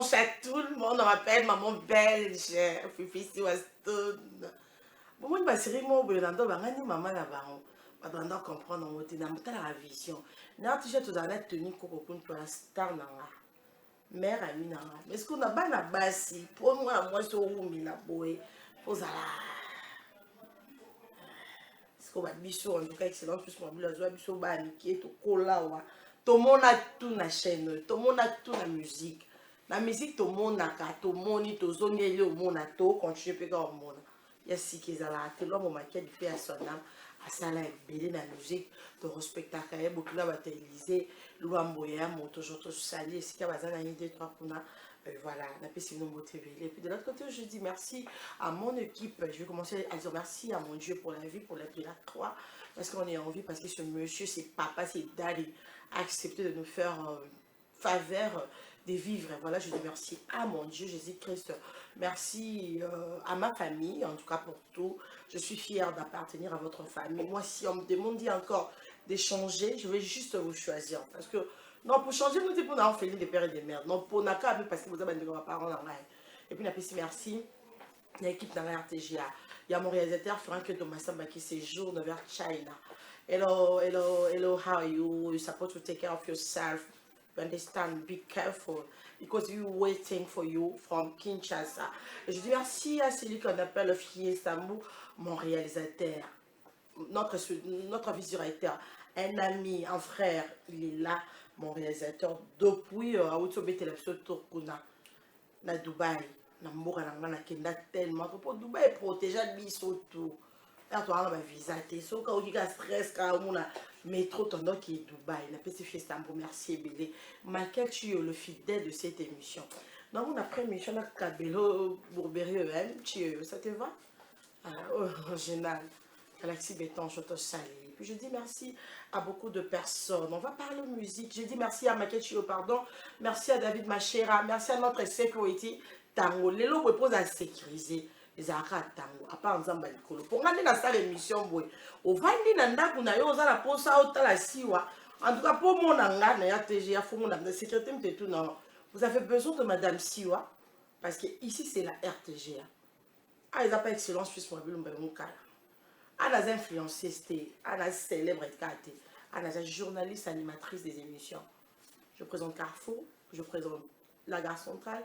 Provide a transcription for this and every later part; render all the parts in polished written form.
À tout le monde, on m'appelle maman belge, Fifi Siwastone. Bon, moi, je suis moi, je suis maman là-bas. Je dois comprendre mon côté, dans la vision. N'a tu sais tout dans la tenue pour la star nanga. Mère amie nanga. Mais ce qu'on a pas na basi, pour moi c'est où mi na boy. Pour ça ce qu'on va biso en tout cas excellence plus moi la joie biso ba amitié to kola wa. Tout le monde a tout na chaîne, tout le monde a tout na musique. La musique tout le monde a tout le monde to zone ele au monde a tout continuer pe au monde. Ya si kezala te lo mo maquette du à son âme à ça la belé na musique to respecta ka e beaucoup la bateliser luamboya moto joto sali si ka bazana ni 2 3 kuna. Voilà, on a pu nous motiver. Et puis de l'autre côté, je dis merci à mon équipe. Je vais commencer à dire merci à mon Dieu pour la vie, pour la vie de la croix. Parce qu'on est en vie, parce que ce monsieur, c'est papa, c'est daddy, a accepté de nous faire faveur de vivre. Et voilà, je dis merci à mon Dieu, Jésus-Christ. Merci à ma famille, en tout cas pour tout. Je suis fière d'appartenir à votre famille. Moi, si on me demande encore d'échanger, je vais juste vous choisir. Parce que, non, pour changer, nous disons pour nous faire des pères et des mères. Non, pour nous, parce que vous avez des parents. Et puis, on a dit merci. L'équipe dans la RTGA. Il y a mon réalisateur Frank Domassamba qui séjourne vers China. Hello, hello, hello, how are you? You're supposed to take care of yourself. You understand? Be careful. Because we're waiting for you from Kinshasa. Et je dis merci à celui qu'on appelle le Fiestamou, mon réalisateur, notre vice-directeur, un ami, un frère, il est là, mon réalisateur, depuis Aoutsobe Télévision Turkuna, na Dubaï. Na mboka na nga nakenda tellement po Dubaï protéger biso tout là to anga ba visa te so ka okika stress ka mona métro tondo qui est Dubaï na petit fiesta mbo merci ebele Michael tu es le fidèle de cette émission donc on a pris émission na Kabelo Bourberie EM tu ça te va oh, génial Galaxy Béton je te salue. Puis je dis merci à beaucoup de personnes. On va parler musique. Je dis merci à Michael Chio, pardon. Merci à David Machera. Merci à notre security. Tango. Les lots reposent à sécuriser. Les arrêts tango. À part en zamba likolo. Pour gagner dans cette émission, au vandi nanda kuna yo za la posa au la siwa. En tout cas, pour mon anga, na TGA, faut mon anga, sécurité me tout non. Vous avez besoin de Madame Siwa. Parce que ici, c'est la RTGA. Ah, ils n'appellent excellence, puisque moi, je vais mon cas. Anna influenceuse, Anna célèbre Kate, Anna journaliste animatrice des émissions. Je présente Carrefour, je présente la gare centrale,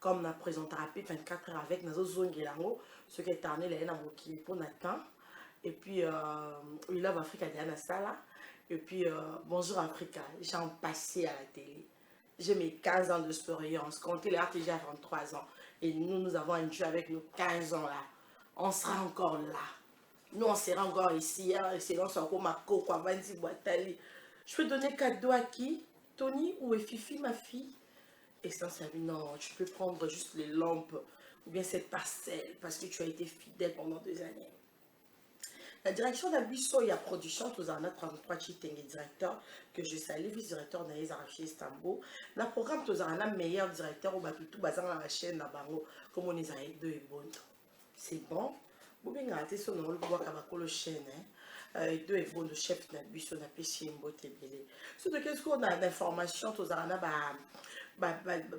comme la présente rapide 24 heures avec Nazo Zongelango, ce qui est arné la qui pour Nathan. Et puis, We Love Africa Diana Sala. Et puis, Bonjour Africa, j'en passé à la télé. J'ai mes 15 ans d'expérience, comptez les RTG à 23 ans. Et nous avons un jeu avec nos 15 ans là. On sera encore là. Nous, on sera encore ici, hein, excellence encore ma coco, Avandi Boitali. Je peux donner cadeau à qui? Tony ou Fifi, ma fille? Et ça, non, tu peux prendre juste les lampes ou bien cette parcelle parce que tu as été fidèle pendant 2 années. La direction d'Abisso et la production, tous en a 33 Chiteng directeur, que je salue, vice-directeur d'Aïs Arachi Istanbul. La programme, tous en a meilleur directeur, ou tout basé dans la chaîne, comme on est à deux et bon. C'est bon. Vous bien regardez sur le le chaîne, deux et bon de chef d'Abisso, na péché, mbote belé. Surtout qu'est-ce qu'on a d'informations, tous en a,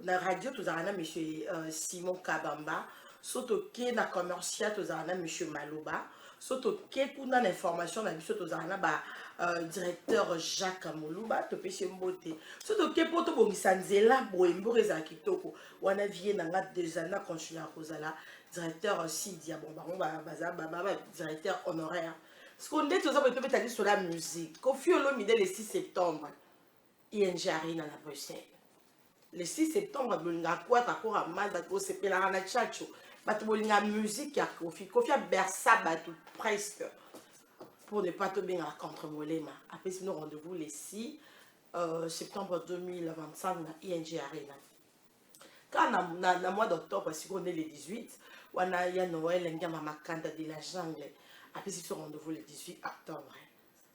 la radio, tous en a, monsieur Simon Kabamba. Surtout qu'il y a na commercial, tous en a, monsieur Malouba. Soto ke kuna na information na biso tozana ba directeur Jacques Moluba to pese mbote soto ke poto bongisa nzela boyembo eza kitoko wana vie na nga 2 ans na continuer kozala directeur Sidia bon baza directeur honoraire ce qu'on dit toza peut mettre sur la musique Koffi Olomide le 6 septembre ING Arena na Bruxelles le 6 septembre bolinga kwa takora manda ko sepela na chacho bato bolinga musique ya Koffi a berça bato presque pour ne pas te bien à contre Molema. Après nous rendez-vous le 6 septembre 2025 na ING Arena. Quand na mois d'octobre si on est le 18 wana ya Noël ngama makanda de la jungle. Après si rendez-vous le 18 octobre.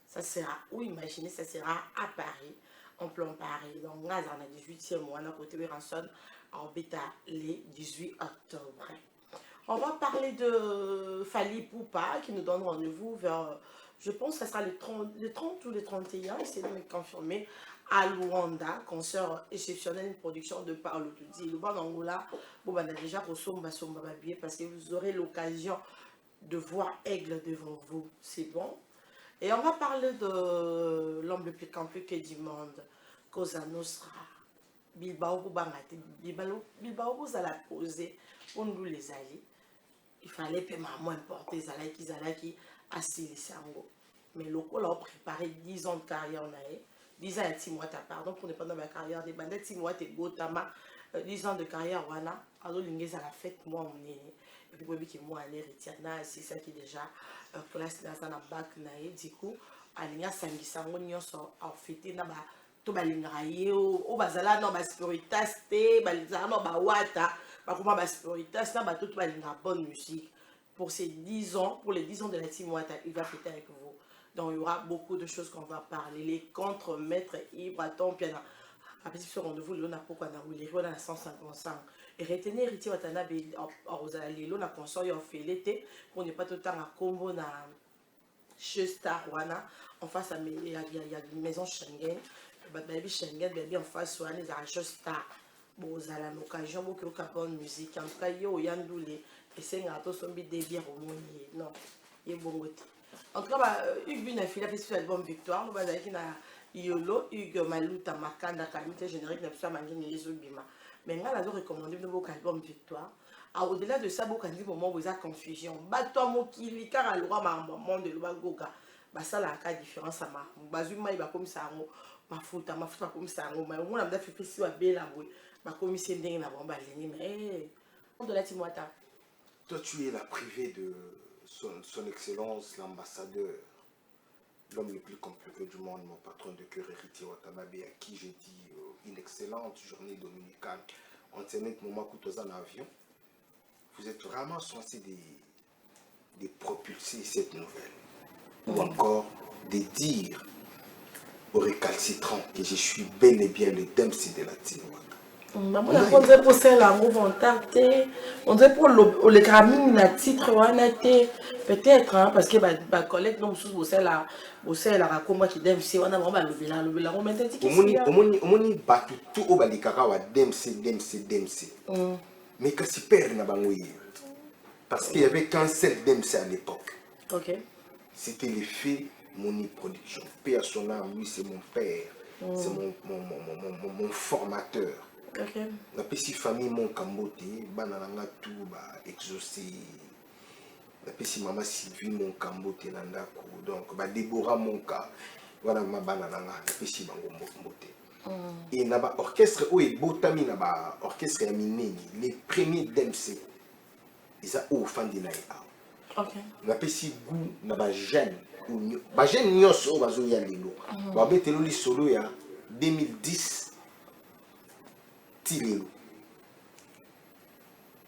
Ça sera où imaginez ça sera à Paris en plein Paris. Donc là on a 18e mois à côté de Ranson en bêta le 18 octobre. On va parler de Fally Poupa qui nous donne rendez-vous vers, je pense que ce sera le 30 ou le 31, essayez de me confirmer, à Luanda, concert exceptionnel, une production de Paolo Tudi. Le bon Angola, bon, on a déjà billet parce que vous aurez l'occasion de voir Aigle devant vous. C'est bon. Et on va parler de l'homme le plus compliqué du monde, Cosa Nostra. Bilbao vous allez poser pour nous les alliés. Il fallait que maman importe les alliés assis les sango. Mais le coup a préparé 10 ans de carrière en aïe. 10 ans et 6 mois, pardon, pour ne pas dans ma carrière des bandettes, 6 mois, t'es beau, 10 ans de carrière, voilà. Alors, l'ingénieur à la fête, moi, mon nez. Et puis, oui, moi, un héritier, c'est ça qui est déjà classe dans un bac, du coup, à l'ingénieur, ça me dit, ça m'a sort en fêté, n'a pas tout balingraye, au bazala, non, bas spiritas, té, balizara, non, bah, wata, bah, comment bas spiritas, non, bah, tout balingra, bonne musique. Pour ces 10 ans, pour les 10 ans de la team Wata, il va fêter avec vous. Donc, il y aura beaucoup de choses qu'on va parler. Les contre-maîtres, Ibraton, Piana. Après, ce rendez-vous, on a pourquoi on a eu on a 155. Et retenez, héritier Watanabe, Rosalie, on a construit, on fait l'été, pour ne pas tout le temps à combo, na chez Star, Wana. En face, il y a une maison Schengen. Baby Schengen, baby en face, on est à chez Star. Bon, vous avez l'occasion, beaucoup de bonne musique. En tout cas, il y a Yandoulé. Et c'est un gâteau, son bide de bière au monde. Non, il est bon côté. En tout cas, Hugues Bina Fila fait sur l'album Victoire. Nous avons Yolo, Hugues Malouta, Makanda, Kalite générique, n'a pas mangé les Bima. Mais moi, je recommande notre album Victoire. Au-delà de ça, beaucoup de moments où il y a confusion. Toi, mon qui car à l'oua, ma maman de l'oua goga. Ça, la cas différence à ma. Bazuma, il va comme ça. Ma faute comme ça. Mais on a fait si à Bella, ma commission d'ingue n'a pas mais de la Timouata. Toi, tu es la privée de son Excellence, l'ambassadeur, l'homme le plus compliqué du monde, mon patron de cœur, héritier Watanabe, à qui j'ai dit une excellente journée dominicale. On tenait le moment où en avion. Vous êtes vraiment censé de propulser cette nouvelle. Ou encore de dire aux récalcitrants que je suis bel et bien le Dempsey de la Timouata. On dirait pour ça la mouvement on dirait pour le gramine na titre peut-être parce que ma collègue non sous la comment qui dem c'est on a vraiment le romantique omoni batu tout au balikaka wa Dempsey. Mais que si père na bangoye parce qu'il y avait qu'un seul Dempsey à l'époque. OK. C'était l'effet Moni Production. Père son âme, lui c'est mon père. C'est mon formateur. Okay. La petite famille mon Kambote, banana tout exaucé. La petite maman Sylvie mon Kambote nandako. Donc Déborah mon cas. Voilà ma banana la petite bango Kambote. Et naba orchestre où est botami naba orchestre yamini les premiers Dempsey. Ils a au fan de naïa. OK. La petite goût naba jeune. Ba jeune nyoso bazo ya lelo. Ba betelo li solo ya 2010.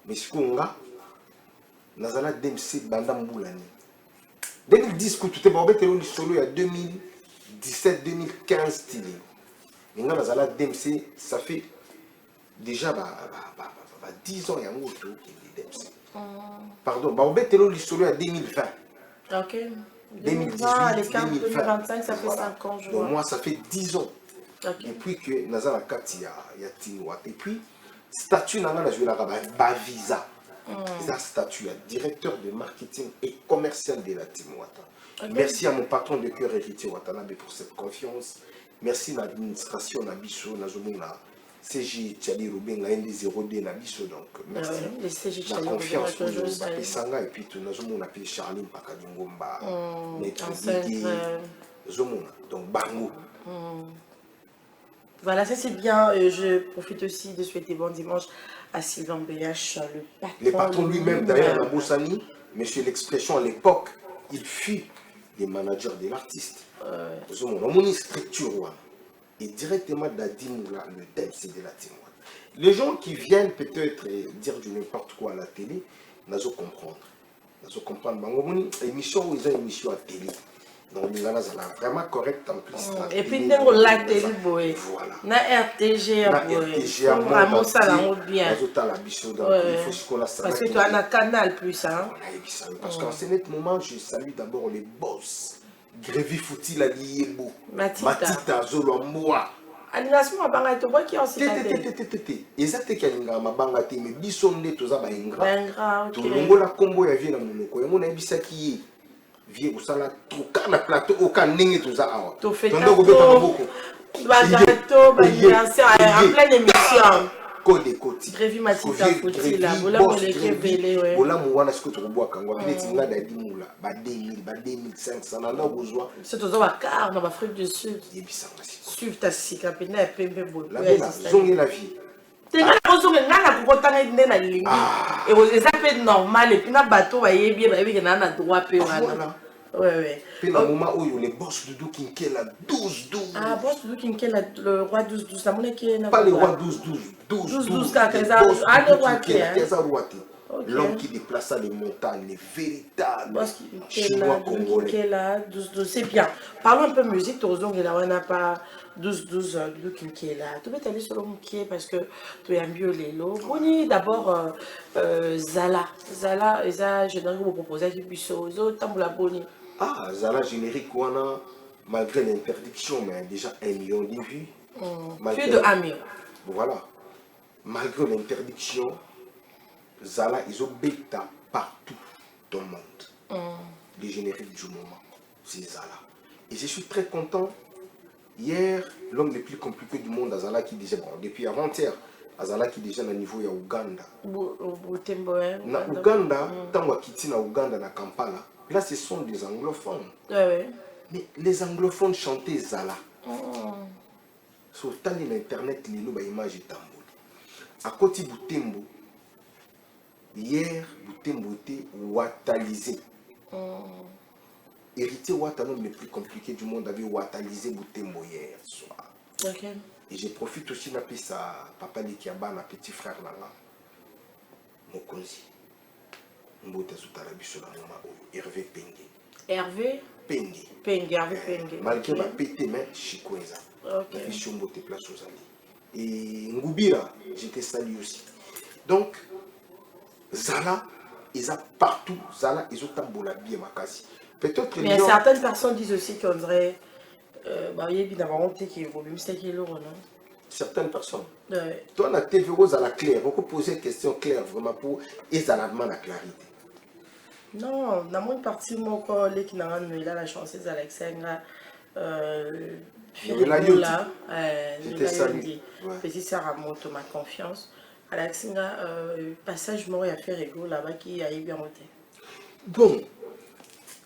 Mais ce qu'on a, Nazala Dempsey Bandam Boulani. 2010, quand tu es le solo, il y a 2017, 2015, mais Nazala Dempsey, ça fait déjà 10 ans, il y a un autre qui est Dempsey. Pardon, le solo, il y a 2020. Ok. 2018, 2025, ça fait 5 ans, je vois. Donc moi, ça fait 10 ans. Okay. Et puis que Nazala Kati, il y a Tinouat. Et puis, statut Nana, je vais la visa. C'est un statut, directeur de marketing et commercial de la Timouata. Okay. Merci à mon patron de cœur héritier Watanabe pour cette confiance. Merci à l'administration Nabiso, Nazomuna, CJ Tchali Ruben, la ND0D Nabiso. Donc, merci. La confiance pour nous, Sanga et puis tout, Nazomuna, puis Charline Pakadingomba, Maître Bigé, Zomuna, donc Bango. Voilà, ça c'est bien. Je profite aussi de souhaiter bon dimanche à Sylvain BH, le patron lui-même, d'ailleurs, la Boussani, monsieur l'expression à l'époque, il fut le manager de l'artiste. Mon structure, et directement d'Adimoula, le Dempsey de la Timouata. Les gens qui viennent peut-être dire du n'importe quoi à la télé, n'ont pas comprendre. N'ont pas comprendre. Émission où ils ont une émission à télé. Donc, il est vraiment correct en plus. Et puis, on la télé, voilà. Na RTG, vraiment ça l'a bien. Parce que tu as un canal plus. Hein? Parce qu'en ce moment, je salue d'abord les boss. Grévi Fouti la Liebo. Matita Zolomboa. Animation mabanga to boki on s'est exacte ki alinga mabanga te mais biso nde toza ba ingra ok. to longola kombo ya vie na monoko yango na bisaki ye vie osala truka na plateau aucun ndenge toza awa to fait tondo beta maboko ba gâteau ba anniversaire en pleine émission code koti Grévi Matita Foti là voilà mon écrivele ouais voilà mon wana ce que tu bois kangwa peut-être nga da dimula ba 2000 ba 2500 na na besoin c'est tozo ba car dans Afrique du Sud yebisa ngasi suivre ta sika pena pembe bo la belle zonge la vie tenga kozonga ngana kokotanga nde na lingi et eza pe normal et puis na bateau ba yebi ba yebi na droit pe wana ouais puis le moment où les boss de Kinkela 12 ah boss de Kinkela le roi 12 la monnaie qui est pas le roi 12 ah le roi qui l'homme qui déplaça les montagnes les véritables chinois congolais 12 c'est bien parlons un peu musique tozonge là on n'a pas 12 de Kinkela tu peux aller sur le moukier parce que tu es un bio lelo boni d'abord Zala eza je n'ai vous proposer du biso zo tambola boni ah Zala générique wana malgré l'interdiction mais déjà 1 million de vues plus de 1 million voilà malgré l'interdiction Zala ils ont bêta partout dans le monde les génériques du moment c'est Zala et je suis très content hier l'homme le plus compliqué du monde Zala qui disait bon depuis avant-hier Azala qui déjà na niveau ya Uganda na Uganda tango akiti na Uganda na Kampala là ce sont des anglophones ouais. Mais les anglophones chantaient Zala sur l'internet lelo ba image etamboli à côté Butembo hier Butembo était watalisé héritier Wata l'homme le plus compliqué du monde avait watalisé Butembo hier soir et je profite aussi d'appeler ça papa Likiaba na petit frère Nanga Mokonzi Mbota Zutarabiso na mama Hervé Penge Hervé Penge malgré ma pété mais Chikweza la vision Mbote place aux alliés et Ngubira j'étais salué aussi donc Zala ils ont partout Zala ils ont tambola bien makasi peut-être mais certaines personnes disent aussi qu'on dirait certaines personnes toi la TV Rose à la claire beaucoup poser question claire vraiment pour et ça la demande la clarité non dans mon parti mon collègue qui n'a pas la chanceuse Alexandra là j'étais salué petit Sarah monte ma confiance Alexandra passage moi a fait rigolo là-bas qui a eu bien monté bon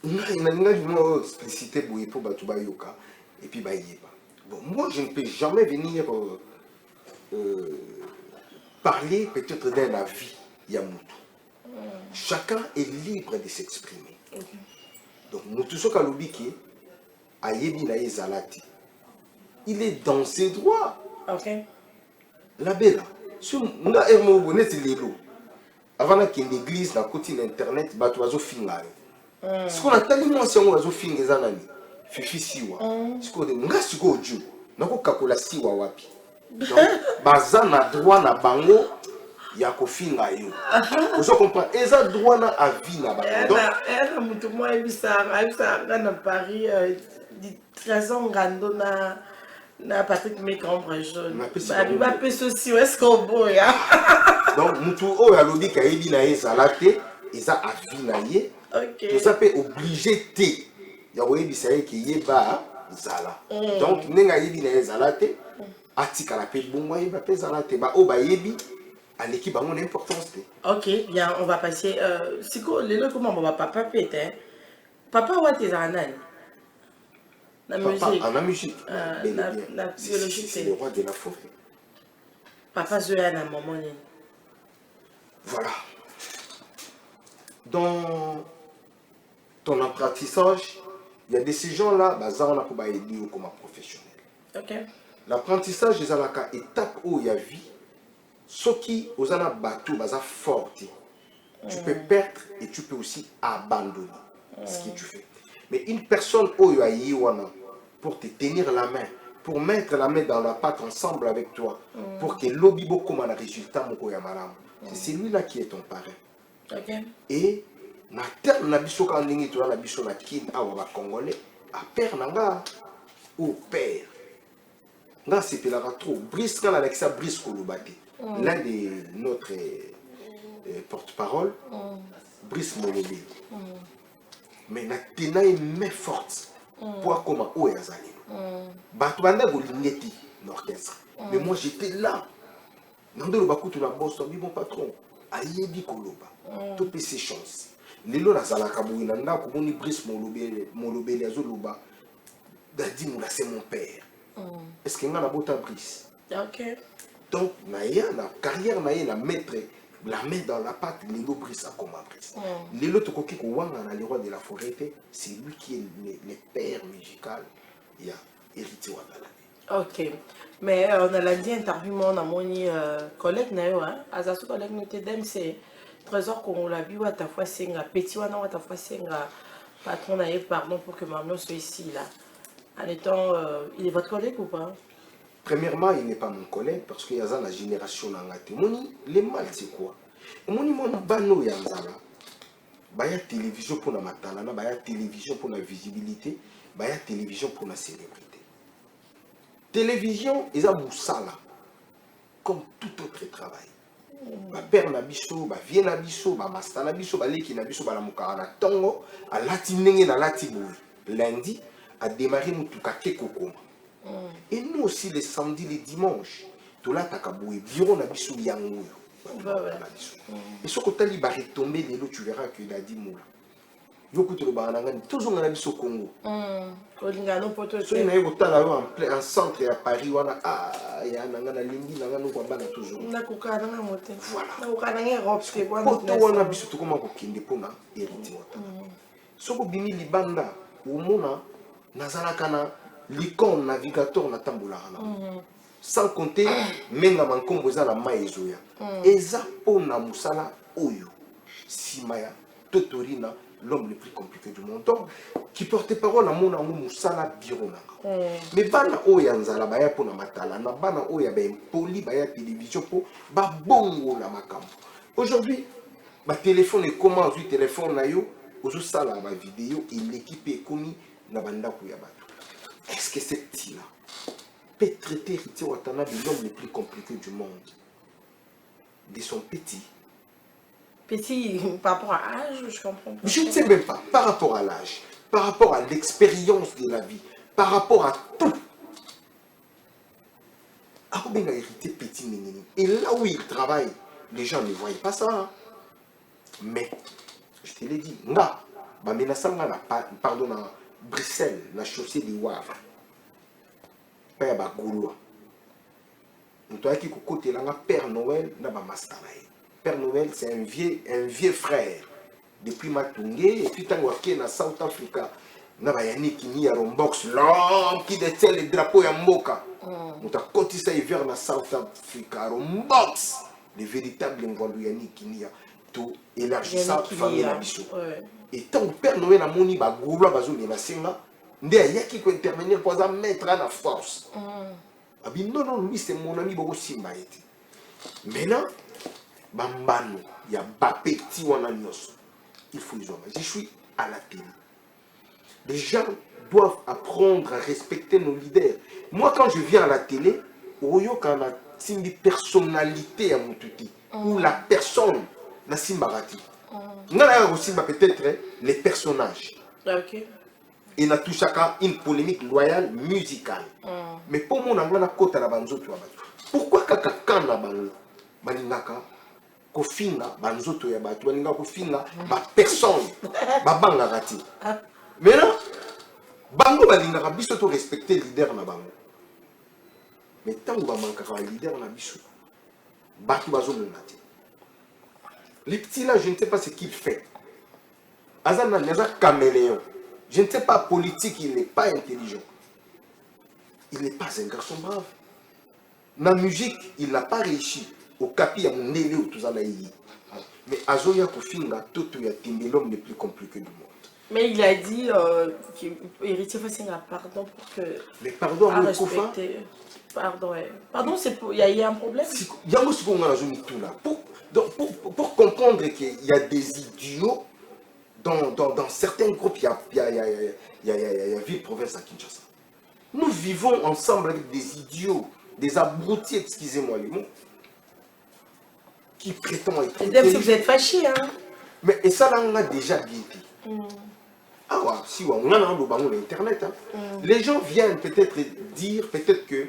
je explicité pour Batuba Yoka et puis bon moi je ne peux jamais venir parler peut-être de la vie Yamutu. Chacun est libre de s'exprimer. Donc Mutu Soka Lobiki Ayebi na Zalati. Il est dans ses droits. La belle. Si on a un bonnet c'est l'élo. Avant qu'il y ait une église dans côté internet, Batuazo Finga. Ce qu'on a tellement si on a Finga Zanani. Fifi siwa. Ce qu'on a nga siko Dieu. Nako kakola siwa wapi. Donc bazana droit na bango. Ya kofinga yo. Vous comprenez? Eza droit na avis na bango. Donc elle mutu moi ebisa na Paris di 13 ans ngando na Patrick Mécambre jaune. Ba peso si est-ce qu'on boya. Donc mutu o ya lodi ka ebi na ezalate eza avis na ye. OK. Tout ça peut obliger té. Ya oyebisa ye ki yeba zala. Donc nenga yebi na ezalate atika la pe bongo yeba pe zalate ba o ba yebi à l'équipe a mon importance. Ok, bien, on va passer. C'est quoi les lots comment on va papa péter? Papa ou tes ananas? La musique. La musique. La biologie. C'est le roi de la forêt. Papa Zoya na maman. Voilà. Dans ton apprentissage, il y a de ces gens-là, ça on a pour aider comme professionnel. Ok. L'apprentissage, c'est la étape où il y a vie. Ce qui, aux ana bateau, baza fort. Tu peux perdre et tu peux aussi abandonner ce que tu fais. Mais une personne pour te tenir la main, pour mettre la main dans la pâte ensemble avec toi, pour que l'obibo comme un résultat, c'est celui-là qui est ton parrain. Et na terre na biso ka ndingi to na biso na kin awa ba congolais a père nanga ou père Nga sepelara trop. Brice, quand Alexa Brice Kolobate, l'un de notre porte-parole, Brice Molobé. Mais na tena une main forte pour comment où est Azali. Batouanda Golingeti, l'orchestre. Mais moi j'étais là. Nando le bakutu na boss, mon patron. Ayebi Koloba. Tout peut ses chances. Lelo na zalaka boui nanda ko boni Brice Molobé les Azoloba. Dadi moula c'est mon père. Est-ce que nga na bota Brice? Ok. Donc naïa na carrière naïa na mettre la main dans la pâte, Lelo Brice a comme Brice. Lelo Tokoki Kouanga, le roi de la forêt, c'est lui qui est le père musical. Il y a hérité Ouadala. Ok. Mais on a dit interview, on a mon collègue, Azasu collègue, nous t'aidons, c'est Trésor qu'on l'a vu, à ta fois c'est un petit, à ta fois c'est un patron, pardon pour que maman soit ici, là. En étant, il est votre collègue ou pas? Premièrement, il n'est pas mon collègue parce qu'il y a la génération dans la témoigne. Les mal, c'est quoi? Moni mon bano yanzala. Baya télévision pour la matalana, baya télévision pour la visibilité, baya télévision pour la célébrité. Télévision, ils ont moussala comme tout autre travail. Ba père na biso, ba vie na biso, ba master na biso, ba leki na biso, ba la mukara na tongo, a lati nenge na lati boui. Lundi, a démarré mutuka kekokoma. Et nous aussi les samedis, les dimanches, tout là takaboué, bureau na biso yango. Et ce que tu as retombé, tu verras qu'il a dit moula. Toujours dans la biso Congo. So il y a un centre à Paris, il y a un limbi, il y a un toujours. Voilà. Soko bimi libanda, umona, nazalakana, l'icône navigateur na tamboulana. Sans compter, menga mankombo za la maezoya. Eza pona musala oyo. Simaya, Totorina, l'homme le plus compliqué du monde. Donc, qui porte parole à mon amour musala birona. Mais bana oya nzala baya pona matala, na bana oya ba poli baya télévision po ba bongo la makambo. Aujourd'hui, ma téléphone est comment du téléphone na yo, ozo sala ba vidéo et l'équipe est commis na banda ko ya bato. Est-ce que c'est petit là peut traiter Héritier Ouattara de l'homme le plus compliqué du monde, de son petit. Petit par rapport à l'âge, je comprends pas. Je ne sais même pas, par rapport à l'âge, par rapport à l'expérience de la vie, par rapport à tout. Aroben a hérité petit Nénéné. Et là où il travaille, les gens ne voyaient pas ça. Hein. Mais, je te l'ai dit, nga, pardon, à Bruxelles, la chaussée de Wavre. Pas ya Goulois. Nous avons dit côté là, Père Noël n'a pas master. Père Noël, c'est un vieux frère. Depuis Matungé, et puis tant que na South Africa, n'a pas Yannick qui n'y a un box, l'homme qui détient le drapeau ya Mboka. Nous avons côté ça hiver na South Africa, un box. Le véritable Ngwando Yannick qui n'y a tout élargissant famille na biso. Et tant que Père Noël a moni ba Goulois bazoli na singa. Il y a qui peut intervenir pour mettre à la force. Non, lui c'est mon ami beaucoup Simba. Maintenant, Bambano, il y a Bappé, Tiwananios. Il faut les hommes. Je suis à la télé. Les gens doivent apprendre à respecter nos leaders. Moi, quand je viens à la télé, Oyo quand a une personnalité à Moutouti, ou la personne, la Simbarati. On a aussi peut-être les personnages. Ok. Et na tout chacun une polémique loyale musicale. Mais pour moi, on a côté la banzo tu pourquoi kaka na bango balingaka kofinga banzoto ya batu balinga kofinga ba personne ba banga rati. Mais là bango balingaka biso to respecter leader na bango. Mais tant que ba manka leader na biso batu bazo monati. Les petits là, je ne sais pas ce qu'il fait. Azana les caméléon. Je ne sais pas politique, il n'est pas intelligent. Il n'est pas un garçon brave. La musique, il n'a pas réussi. Au capi, il y a mon élé ou tout ça. Mais Azoya Kofinga, tout est l'homme le plus compliqué du monde. Mais il a dit qu'Héritier Fassinga, pardon pour que. Mais pardon, à respecter. Pardon, ouais. Pardon, c'est pour. Il y a un problème. Il y a aussi pour tout là. Pour comprendre qu'il y a des idiots. Dans certains groupes, il y a ville province à Kinshasa. Nous vivons ensemble avec des idiots, des abrutis, excusez-moi les mots, qui prétendent être Peut-être si vous êtes fâché, hein. Mais et ça, là, on a déjà dit. Ah ouais, si on a le ballon Internet, hein. Les gens viennent peut-être dire, peut-être que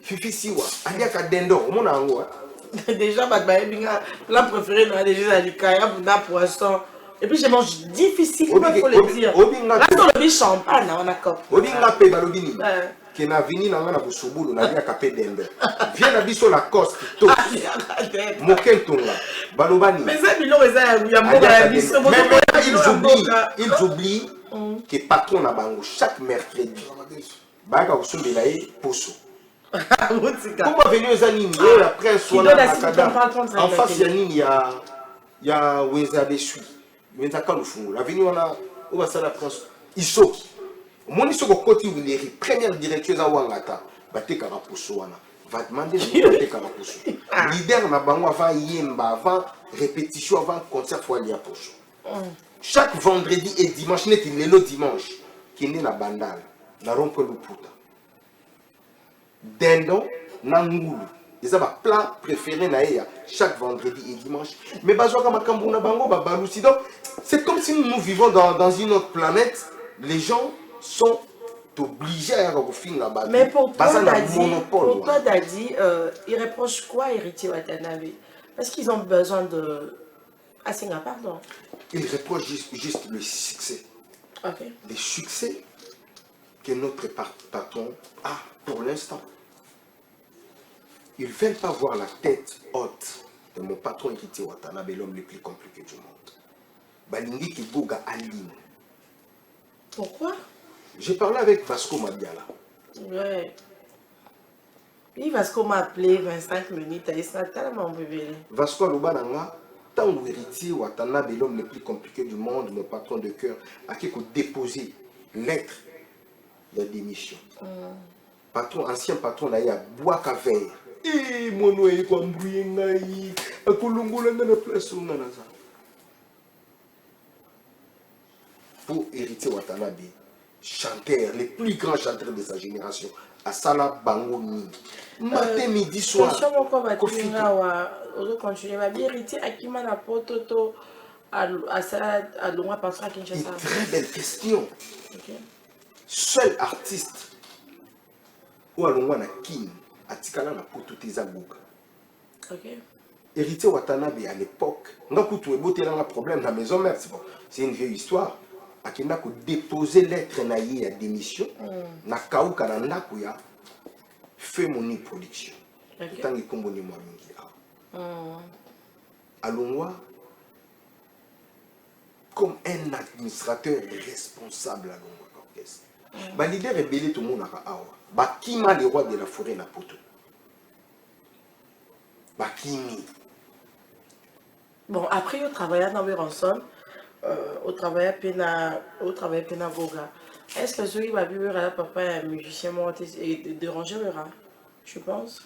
Fifi Siwa, Aliaka Dendo, mon ango. Déjà, plat préféré dans les jeux à l'Ikaya, poisson. Et puis je mange difficilement, il faut le dire. Là, on le champagne, on a cop. Odinga pe balobini. Qui n'a venu dans la Boussoboulou, n'a bien capé Dendo. Viens à Bisso la Coste, tout. Moken Tonga, Balobani. Mais ça, ils oublient que patron na bango chaque mercredi. Baga Osumbelaye Poso. Comment venir aux animes après soit en face il y a Wenza Deshui. Wenza Kalufungu. La venue on a où va ça la prince Isoki. Mon Isoko côté où les première directrice à Wangata. Bate Karaposo wana. Va demander de Bate Karaposo. Leader na bango avant yemba avant répétition avant concert faut aller à Poso. Chaque vendredi et dimanche net il est le dimanche qui est na bandal na rompe le puta. Dindon, Nangoulou. Ils ont un plat préféré chaque vendredi et dimanche. Mais c'est comme si nous vivons dans une autre planète. Les gens sont obligés à refaire là-bas. Mais pour toi, Dadi, ils reprochent quoi à Héritier Watanabe? Parce qu'ils ont besoin de... Ah, c'est un pardon. Ils reprochent juste le succès. Okay. Le succès que notre patron a pour l'instant. Ils ne veulent pas voir la tête haute de mon patron Héritier Watanabe, l'homme le plus compliqué du monde. Balingi Kiboga Aline. Pourquoi? J'ai parlé avec Vasco Madiala. Ouais. Puis Vasco m'a appelé 25 minutes, il s'est tellement révélé. Vasco Alubananga, tant que Héritier Watanabe, l'homme le plus compliqué du monde, mon patron de cœur, a déposé lettre de démission. Patron, ancien patron, là, il y a Boaka Vert. Et mon nom est comme Bouyengaï, à Kolongola, dans la place où on a ça. Pour Héritier Watanabe, chanteur, les plus grands chanteurs de sa génération, à Sala Bangoni, matin, midi, soir. Question pourquoi va continuer à bien héritier à qui m'a Pototo à Sala à Longwa parce à Kinshasa. Une très belle question. Okay. Seul artiste ou à Longwa na Kin. Atikala na poto tezabuka. Ok. Héritier Watanabe à l'époque, ngakutu ebote na problème na maison mère, c'est une vieille histoire. Akenda ko déposer lettre na ye à démission na kauka na ndako ya fait mon production. Tangi kombo ni mwa mingi a. Alongwa comme un administrateur responsable à Longwa orchestre. Ba leader rebelle tout le monde a awa. Bakima les rois de la forêt na poto. Bakimi. Bon, après au travail dans Ranson, au travail pena Goga. Est-ce que celui va vivre là papa un musicien et déranger verra? Je pense.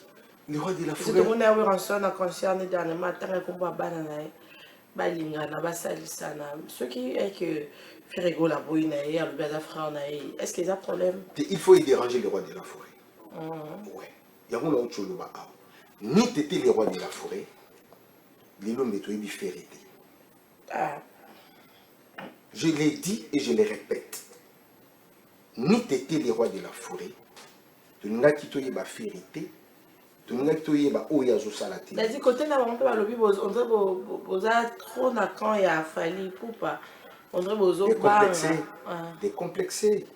Les rois de la forêt. C'est on a Ranson a concerné dernièrement tant que combat banana balinga na basalisana. Ce qui est que Ferrego la boina et Albert frère naï. Est-ce qu'il y a un problème? Il faut y déranger les rois de la forêt. Ouais. Il y a un autre chose là. Ni t'étais les rois de la forêt, les hommes de Toyebi Ferrité. Je l'ai dit et je le répète. Ni t'étais les rois de la forêt, tu n'as qui Toyebi Ferrité, tu n'as qui Toyebi Oyazo Salati. Là, du côté là, on peut pas le vivre, on dirait que trop na quand il a fallu pour pas. On dirait que décomplexé.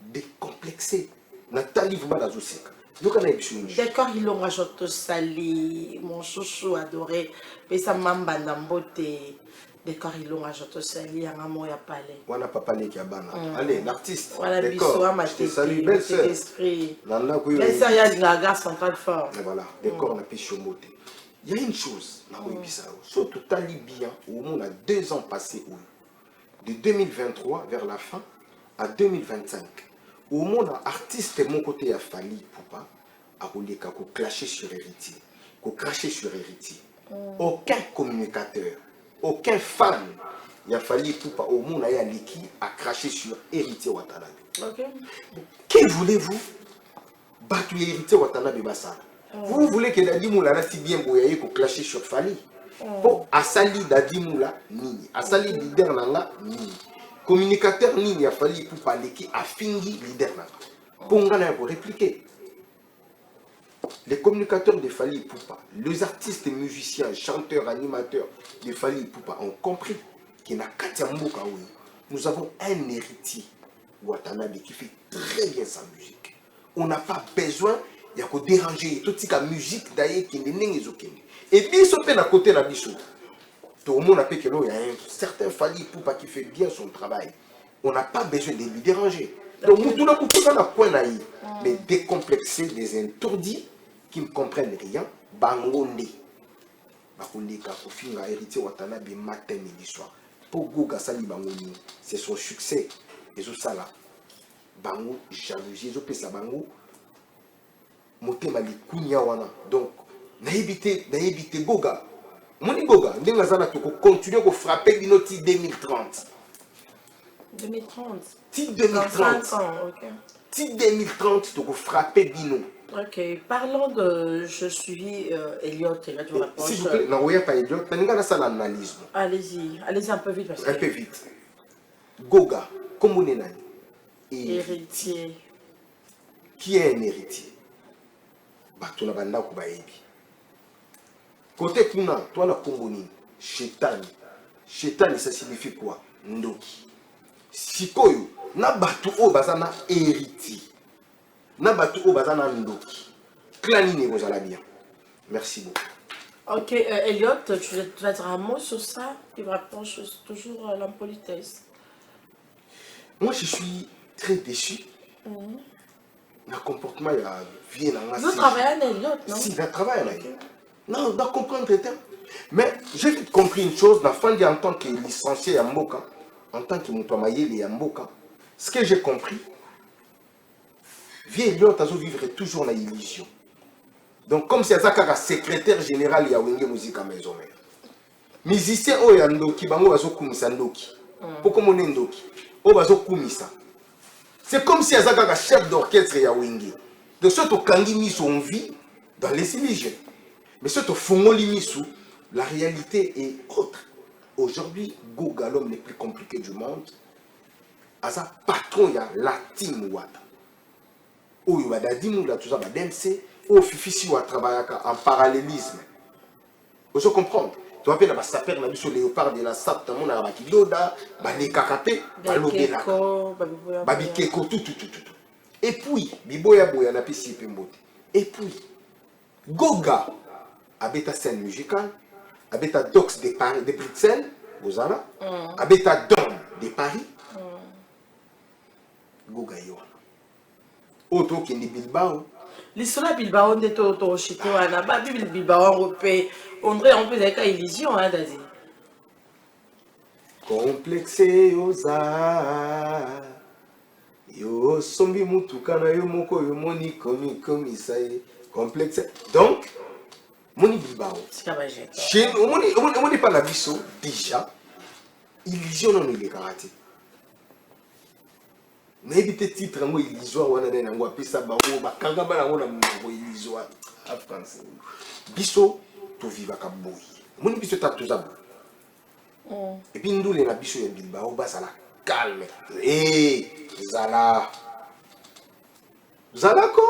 Décomplexé. Nathalie Vouba Zoseka. D'accord, ils l'ont rajouté sali, mon chouchou adoré, mais ça m'a bandamboté. D'accord, ils l'ont rajouté sali, un amour à palais. On n'a pas parlé qui a bana. Allez, l'artiste. Voilà, d'accord. Salut, belle sœur. Belle sœur, il y a de la gare centrale fort. Voilà, d'accord, on a pu chomoter. Il y a une chose, surtout Tali bien, où on a 2 ans passés, de 2023 vers la fin à 2025. Au monde artiste mon côté a fallu pour pas à rouler qu'à clasher sur héritier, qu'au cracher sur héritier. Aucun communicateur, aucun fan il a fallu pour au monde a Liki a craché sur Héritier Watanabe. Ok. Que voulez-vous battre Héritier Watanabe Bassara? Vous voulez que Dadi Moula reste bien boyé pour clasher sur Fali? Pour Asali Dadi Moula Nini, Asali leader Nanga Nini, communicateur Nini a fallu pour parler qui a fini leader Nanga. Pour répliquer. Les communicateurs de Fali Poupa, les artistes, musiciens, chanteurs, animateurs de Fali Poupa ont compris qu'il n'a qu'à Tiamboka. Nous avons un héritier, Watanabe, qui fait très bien sa musique. On n'a pas besoin de déranger toute la musique d'ailleurs qui n'est pas. Et puis, ce à côté de la bichou. Tout le monde a fait qu'il y a un certain Fali Poupa qui fait bien son travail. On n'a pas besoin de lui déranger. Donc, nous avons mais décomplexer des interdits qui ne comprennent rien, bangonde. Bakonde Kakofinga, héritier Watanabe, matin et soir. Pour Goga Sali Bangoni, c'est son succès. Et tout ça là, Bango, jalousie, je pèse Bango, Motema li kunya wana. Donc, naïbité Goga. Moni Goga, Ndengazana Toko continue à frapper l'inoti 2030. 2030. Ti 2030. 5 ans, ok. Ti 2030, tu peux frapper Bino. Ok, parlons de. Je suis Elliot, et là tu me rapproches. S'il vous plaît, non, oui, pas Elliot, mais nous avons l'analyse. Allez-y, allez-y un peu vite parce que. Un peu vite. Goga, comme on est nani? Héritier. Qui est un héritier? Batuna banda kubaebi. Côté kuna, toi la Congoni, Chétani. Chétani, ça signifie quoi? Ndoki. Sikoyo, na batu o bazana héritier. Na batu o bazana ndoki. Clanine vous allez bien. Merci beaucoup. Ok, Elliot, tu vas dire un mot sur ça? Tu me rapproches toujours l'impolitesse. Moi, je suis très déçu. Le comportement, il a vie dans la. Vous travaillez en Elliot, non? Si, il travaille en Elliot. Non, on doit comprendre le terme. Mais j'ai vite compris une chose, dans fin en tant que licencié à Mboka, en tant que Moutouamaye à Mboka, ce que j'ai compris, vie Elliot a vivre toujours dans l'illusion. Donc, comme c'est ça qu'un secrétaire général, il y a Wenge Musique à maison mère. Musicien, oh, il y a Ndoki, bango bazo kumisa Ndoki. Pourquoi mon Ndoki? Oh, bazo kumisa. C'est comme si il y a un chef d'orchestre, il y a Wenge. Donc, ce que Kangi mis son vie dans les illusions. Mais ce que Fongoli mis sous, la réalité est autre. Aujourd'hui, Goga, l'homme le plus compliqué du monde, a sa patron, il y a la team Wata. Oh, il y a des dimou, là, tout ça, il y a des au Fifi ou à travailler en parallélisme. Vous pouvez comprendre? Tu vois, la saper na biso léopard de la sap, tout le monde a baki doda, bani kakate, balobela, babikeko, tout. Et puis, biboya boya na pisi pembote. Et puis, Goga, abeta scène musicale, abeta Dox de Paris, de Bruxelles, vous allez, abeta Dom de Paris, Goga yoana. Auto qui est Bilbao. L'histoire de Bilbao, on est au chito, on a pas vu Bilbao, on peut avec une illusion, hein, Dazi. Complexé yoza, yo sombi mutukana yo moko yo moni komi saye complexé. Donc, moni Bilbao. Chez on pas la biso déjà. Illusion non il est karaté. Mais éviter titre ngo illusoire wana na ngo apesa bango bakanga bana ngo na ngo illusoire en français. Biso to viva ka boy. Moni biso ta tuza. Et puis ndule na biso ya Bilbao basala calme. Zala. Zala ko?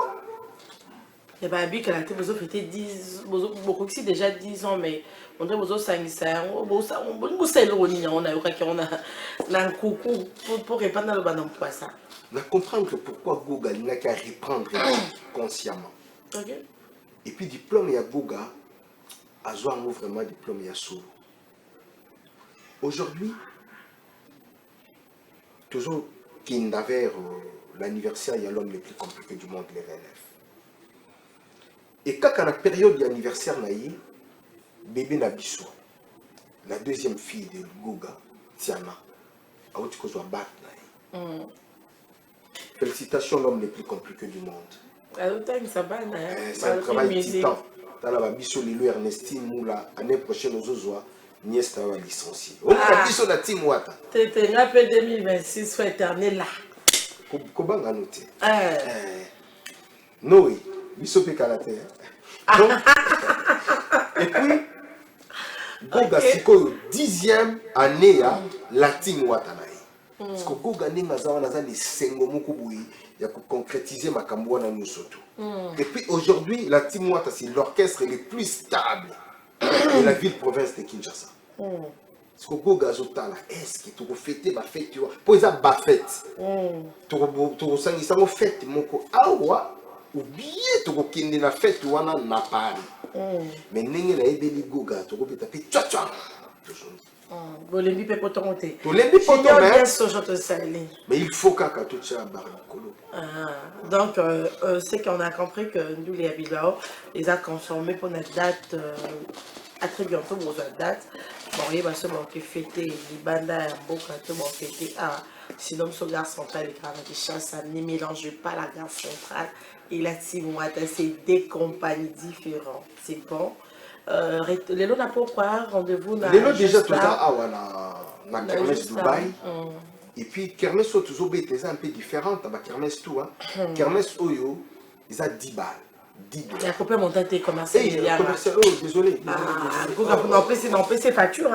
Et bien, bien que la télé, vous fêtez 10, beaucoup que c'est déjà 10 ans, mais on dirait que vous avez 5 ans, vous avez un coucou pour répondre à le banan pour ça. On a comprendre pourquoi Goga n'a qu'à reprendre consciemment. Okay. Et puis, diplôme, il y a Goga, à Zouango vraiment diplôme, il y a solo. Aujourd'hui, toujours Kindaver, l'anniversaire, il y a l'homme le plus compliqué du monde, les RNF. Et quand à la période de l'anniversaire, bébé Nabiso, la deuxième fille de Goga, Tiana, a eu une batte. Félicitations, l'homme le plus compliqué du monde. C'est un travail titan. Dans la Biso, Lilo Ernestine, Moula, l'année prochaine, aux Ozoa, Niesta va licencier. On a dit sur la team Wata. T'es un peu 2026 soit éternel là. Kobanga noté. Noé, bisope kalate. Donc, et puis, Goga Siko, 10e année à la team Wata. Parce que Goga Ningazawa Naza ni Sengo Mokubuyi, il y a concrétiser ma Kambouana nous surtout. Et puis aujourd'hui, la team Wata, c'est l'orchestre le plus stable de la ville-province de Kinshasa. Parce que Goga Zotala, est-ce que tu vas fêter ma fête, tu vois? Pour les ba fête. Tu vas sangisa mo fête moko awa ou bien tu vas kende na fête wana na Paris. Mais nenge na edeli Goga, tu vas péter tcha tcha. Bolembi pe potongote. Bolembi potongote. Mais il faut qu'à tout ça baricolo. Donc c'est qu'on a compris que nous les Bilbao les a consommés pour notre date à très bientôt pour notre date. Bon, il va se manquer fêter les bandas et beaucoup de bon fêter sinon sur gare centrale et Gravati ça ne mélange pas la gare centrale et la team Wata, c'est des compagnies différentes. C'est bon. Les lots n'a pas quoi rendez-vous dans les lots déjà tout ça na Kermesse Dubaï et puis Kermesse toujours bête un peu différente à Kermesse tout Kermesse Oyo ils a 10 balles. Il y a coupé mon tête commercial. Désolé. Non, c'est facture.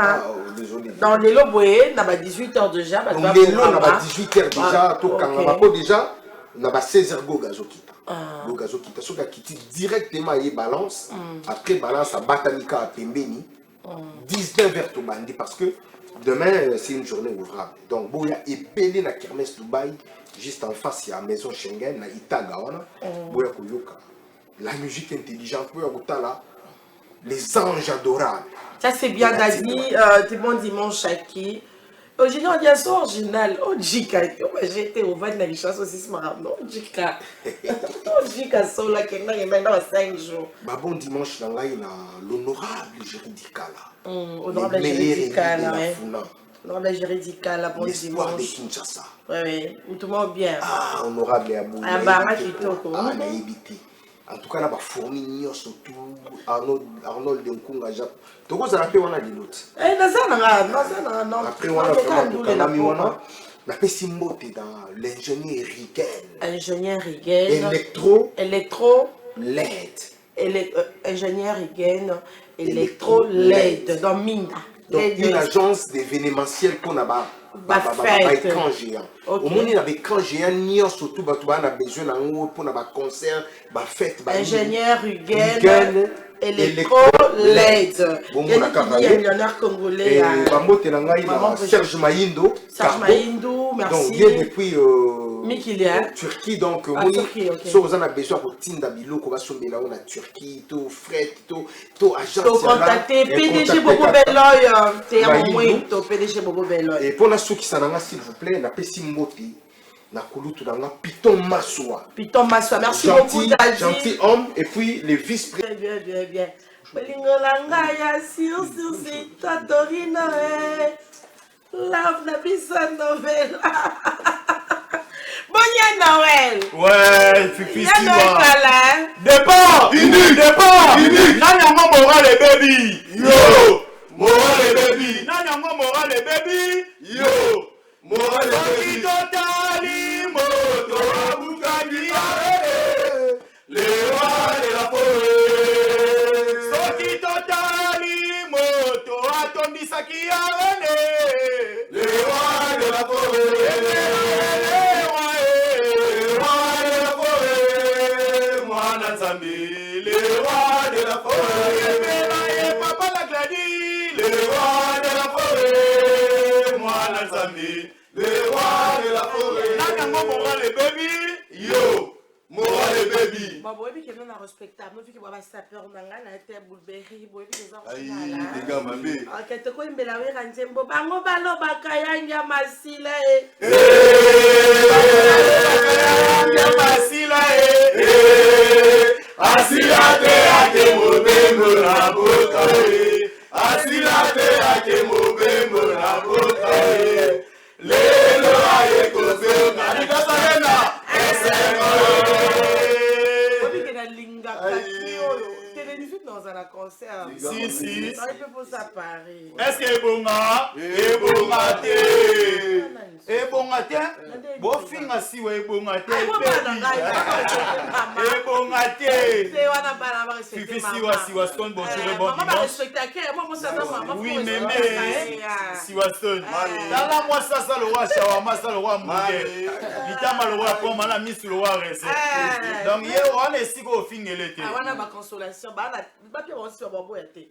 Désolé. Dans les lots, on a 18h déjà. Dans les lots, on a 18h déjà. On a déjà, on a 16h Gogazokita. Gogazokita. Ce qui quitte directement à balance. Après balance à Batanika à Pembeni. 19h tout bandi parce que demain, c'est une journée ouvrable. Donc, il y a épelé la Kermesse Dubaï. Juste en face, il y a la maison Schengen, la Itagawana. Boya Koyoka. La musique intelligente, les anges adorables. Ça c'est bien Dadi, c'est bon dimanche Chaki. Aujourd'hui on dit un son original, oh Jika, j'étais au Val de la Richesse aussi ce matin, non Jika. Oh Jika son là qui est dans 5 jours. Bah bon dimanche là, il a l'honorable juridical. Honorable juridical, ouais. Honorable juridical, bon dimanche. De Kinshasa. Oui, tout le monde bien. Ah, honorable Abou. Ah, bah, Kitoko. Ah, naïbité. En tout cas, là, fourmi surtout Arnold de Nkunga Jacques. Donc, vous avez on a des notes. Eh, non. Après, on a vraiment la pessimité dans l'ingénieur Rigen. Ingénieur Rigen. Électro. LED. Ingénieur Rigen. Électro LED. Dans Minda. Donc, une agence d'événementiel qu'on a écran géant. Au moins, il y a des écrans géants, surtout, on a besoin d'un pour un concert, fête. Ingénieur Rugen, électro LED. Bon, on a un millionnaire congolais. Serge Mahindo. Serge Mahindo, merci. Donc, il est depuis Turquie. Donc, si on a besoin de Tinda Bilo, on va sommer là, on a Turquie, tout fret, tout agence. Tout contacter PDG Bobo Beloy. C'est un moment, PDG Bobo Beloy. Et pour la ceux qui s'en ont, s'il vous plaît, la Pessimoti. Nakulutu dans la Piton Massoua. Piton Massoua, merci beaucoup Dadi. Gentil homme et puis les vice-présidents. Bien. Belingolanga ya sur c'est Tatorino Love na bisa novela. Bonne Noël. Ouais, Fifi Départ. Nanyama moral et baby. Yo. Moral et baby. Nanyama moral et baby. Yo. Moral et baby. Moto Abukani les rois de la forêt. Soki totali moto atondi saki arene. Les rois de la forêt. Les rois de la forêt. Moana Zambi. Les rois de la forêt. Papa la Gladi. Les rois de la forêt. Moana Zambi. Les rois de la forêt. Moral et baby. Yo. Moral et baby. Bon, baby qui est non respectable. Nous, qui va passer à peur, on a la tête boulberry. Baby, les enfants. Aïe, les gars, ma bébé. Ok, tu connais la way ranjembo. Bango balo bakayanga masila e. Masila e. Asilate ake mobembo na bota e. Asilate ake mobembo na bota e. Lelo aye kozo kanika sarena eseno. Obi kena linga katio. Télé 18 dans un concert. Si ici. Est-ce que ebonga? Ebonga te. Ebonga te? Bofinga siwa ebonga te. Ebonga te. Fifi siwa stone bonjour et bon dimanche. Oui, mémé. Siwa stone. Tala moi ça le roi shawama, ça le roi hamburger. Litama le roi pomme, la mise le roi raisin. Donc hier on est si go fingele te. Wana ba consolation, ba papier on sur bobo été.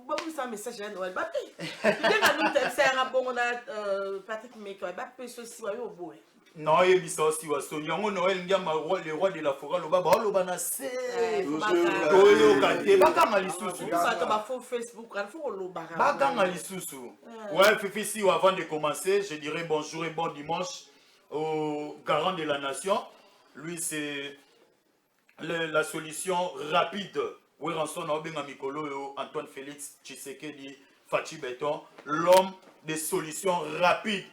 Ba vous ça message à Noël, ba papier. Dès nous te sert bon na Patrick Meko, ba papier ceci wa yo boé. Non, il y a aussi Yango Noël Ngama le roi de la forêt le baba lo bana se. Oyo kate baka malisusu. Ça ba faux Facebook, il faut lo bara. Baka malisusu. Ouais, Fifi si avant de commencer, je dirais bonjour et bon dimanche au garant de la nation. Lui c'est la solution rapide. Oui, Ranson Obenga Mikolo, Antoine Félix Tshisekedi, Fachi Béton, l'homme des solutions rapides,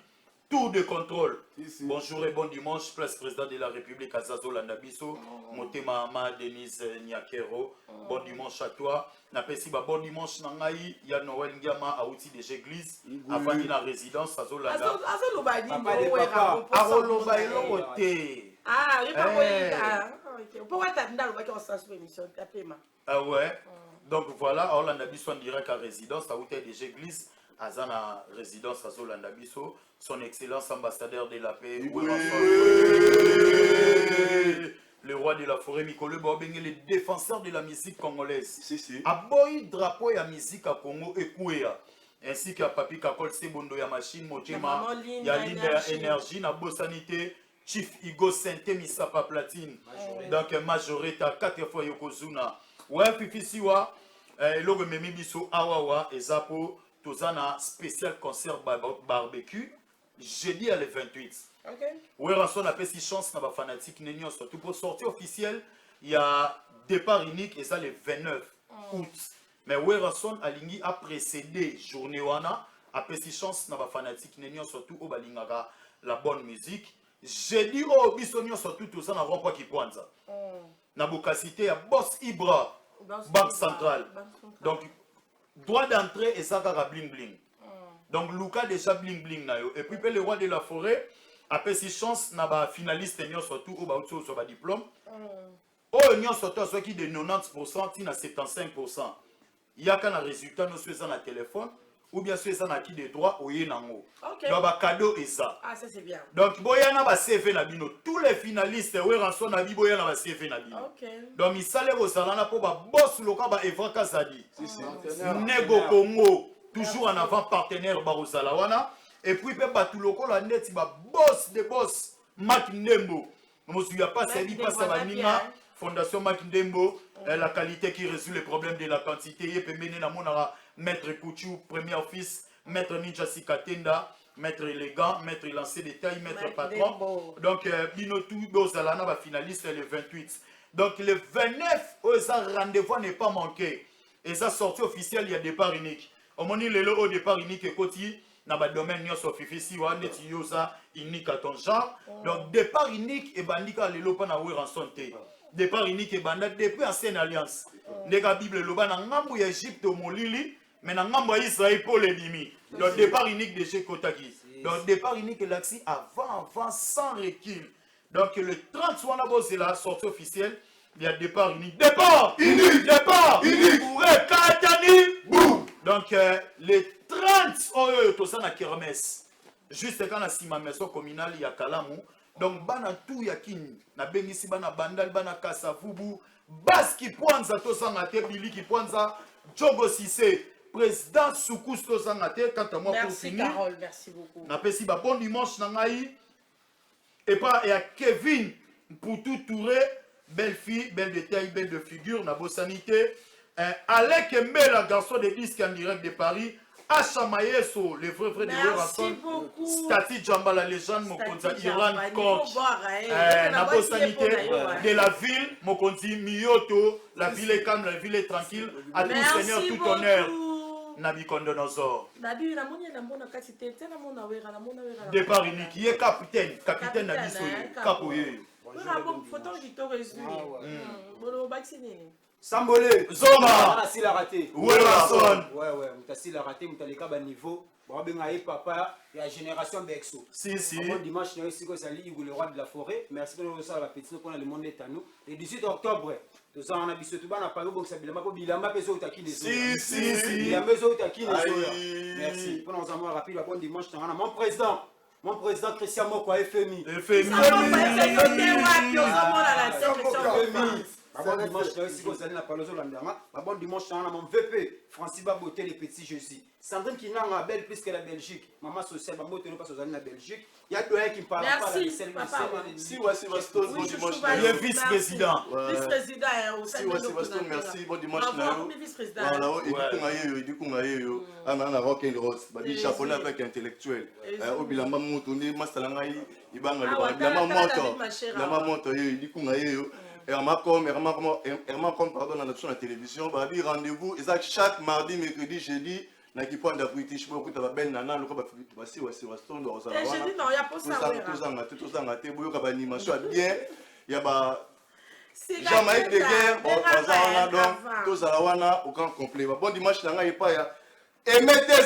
tout de contrôle. Bonjour et bon dimanche, place président de la République Azazo Landabiso, Motema Ama Denise Nyakero. Bon dimanche à toi. Napesi ba bon dimanche nangai ya Noël Ngama a outil des églises avant de la résidence Azazo Landa. Azazo Lobani, Aroloba elote. Ah, il pas pourquoi tu as dans le émission ah ouais. Donc voilà, Orlando Biso en direct à résidence, à hôtel des églises, à Zana résidence à Zolanda Biso, son excellence ambassadeur de la paix, le roi de la forêt Mikolo Bobengé, le défenseur de la musique congolaise. A boy drapeau et la musique à Congo et Kouéa. Ainsi qu'à Papi Kakol Sebondo ya machine Motema, ya Linda énergie, na Bossanité. Chief Igo Sente Misapa Platine. Donc majorité à 4 fois Yokozuna. Ouais, Fifi Siwa, logo Memi Biso Awawa et Zapo, Tozana spécial concert barbecue, jeudi à le 28. Ok. Ouais, Ranson a fait si chance dans la fanatique Nenyon, surtout pour sortir officiel, il y a départ unique et ça le 29 août. Mais ouais, Ranson Alingi a précédé journée Wana, a fait si chance dans la fanatique Nenyon, surtout au Balingara, la bonne musique. J'ai dit au Bissonio surtout tout ça n'a pas qui pointe. Nabokacité à Boss Ibra, Banque Centrale. Donc, droit d'entrée et ça va bling bling. Donc, Luca déjà bling bling na yo. Et puis, le roi de la forêt, après si chance, n'a pas finaliste surtout au Baoutso sur le diplôme. Oh, il surtout ceux qui de 90%, il y a 75%. Il y a qu'un résultat, nous sommes dans téléphone. Ou bien sûr, ça n'a qui des droits au Yenango. Donc, un cadeau et ça. Ah, ça c'est bien. Donc, Boyana va CV Nabino. Tous les finalistes, oui, Ranson Nabi, Boyana va CV Nabino. Donc, il s'allait au salon pour boss le cas, Evra Kazadi. Nego Congo, toujours en avant partenaire Barosalawana. Et puis, tout le cas, la net, il va boss de boss, Mac Ndembo. Je ne me souviens pas, c'est dit pas ça va Nina. Fondation Mac Ndembo, la qualité qui résout les problèmes de la quantité. Il peut mener dans mon Maître Kouchou, premier office, Maître Ninja Sikatenda, Maître élégant, Maître lancé des tailles, Maître patron. Donc, Binotou, Bozalana va finaliste le 28. Donc, le 29, ça rendez-vous n'est pas manqué. Et ça sortie officielle, il y a départ unique. Au moment où il est au départ unique, et côté, dans le domaine de Sofifi, si on est unique à ton genre. Donc, départ unique, et bandika le lopa na ouir en santé. Départ unique, et bandika depuis ancienne alliance. Nega Bible, le ban en Ngambo Égypte au Molili. Mais dans le Israël pour les demi. Donc, départ unique de chez Kotaki. Donc, départ unique, l'axi avant, sans recul. Donc, le 30 soir, c'est la sortie officielle. Il y a départ unique. Départ unique! Départ unique! Katani! Boum! Donc, les 30, tout ça, na Kermesse. Juste quand on a maison communale, il y a Kalamou. Donc, bana tout yakini. Na bengisi bana bandal, bana kasavubu. Bas qui pointe ça, tout ça, na tebili qui pointe ça. Djogo Sissé. Président Soukous Tozangate, quant à moi pour finir. Merci Carole, merci beaucoup. Napesi ba bon dimanche nangai. Et pas et à Kevin Poutou Touré, belle fille, belle de taille, belle de figure, na sanité. Alec Mbela, garçon de disques en direct de Paris. Acha Mayeso, le vrai de Merci beaucoup. Stati Djamba, la légende, mon konti Iran coach. Na sanité de la ville, mon konti Miyoto, la ville est calme, la ville est tranquille. À tout Seigneur, tout honneur. Nabi Kondonosor. Nabi na moni na mona katite tena mona wera na mona wera. Départ unique, il est capitaine Nabi Soye. Capoye. Voilà bon photo qui te résume. Bon vacciné. Sambolé. Zonga. Si la raté. Ouais, si la raté, mutaleka ba niveau. Papa, il y a génération Bexo. Si. Bon dimanche, nous sommes le roi de la forêt. Merci pour nous la pétition pour le monde est à nous. Le 18 octobre, nous avons un bisou tout bas, on a parlé de Bilamba pour Bilamba, peso utaki les autres. Si. Bilamba utaki les autres. Merci. Pour nous avoir rapide, bon dimanche, mon président Christian Moko FMI. Bon dimanche, si vous allez la parole bon dimanche, mon VP, Francis Baboté, les petits Jésus. Sandrine qui n'a pas belle plus que la Belgique. Maman sociale, maman ne passe aux années la Belgique. Il y a deux qui me parlent pas de celle Si, Sébastien, bon dimanche. Il est vice-président. Vice-président, Sébastien, merci. Bon dimanche. Il dit qu'on a eu un rock and roll. Il dit japonais avec intellectuel. Au Bilamba Moutouni, Masalangaï, il va il dit qu'on a eu. Herman, pardon, la nation à la télévision, rendez-vous, chaque mardi, mercredi, jeudi, na qui point d'Afrique, je peux écouter la belle nana, le cas voici, jeudi, non, il y a pas ça. Tous en raté, il y a animation bien, il y a Jamaïque de guerre, tous à la wana, au camp complet. Bon dimanche, il n'y a pas. Emettez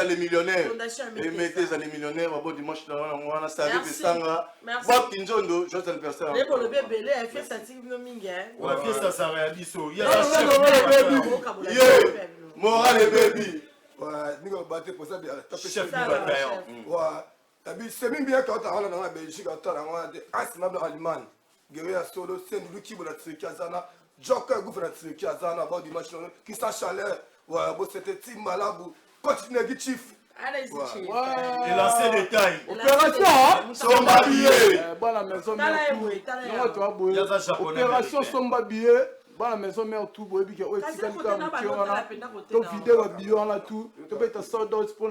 les millionnaires. Emettez les millionnaires. Bon dimanche, on a salué Sanga. Bob Kinjondo, Joseph Personne. Les pour le bébé, elle fait sa tique no minga. Ouais, fait ça, ça réalise. Il y a Moral et baby. Ouais, nous avons battu pour ça. Chef du bataillon. Ouais. C'est bien quand on a en Belgique, on a des assemblées allemandes. Guerrier solo, c'est nous qui voulons se casana. Joker, vous faites se casana. Bon dimanche, qui s'achalait. Ouais, bon, c'était Tim Malabou. Continue à chief. Allez-y, chief. Et lancer des tailles. Opération Somba Billet. Bon, la maison mère tout. Opération Somba Billet. Bon, la maison mère tout. Boy, bique. Ouais, si quelqu'un to vidéo vidéo là tout. To peut être soldat pour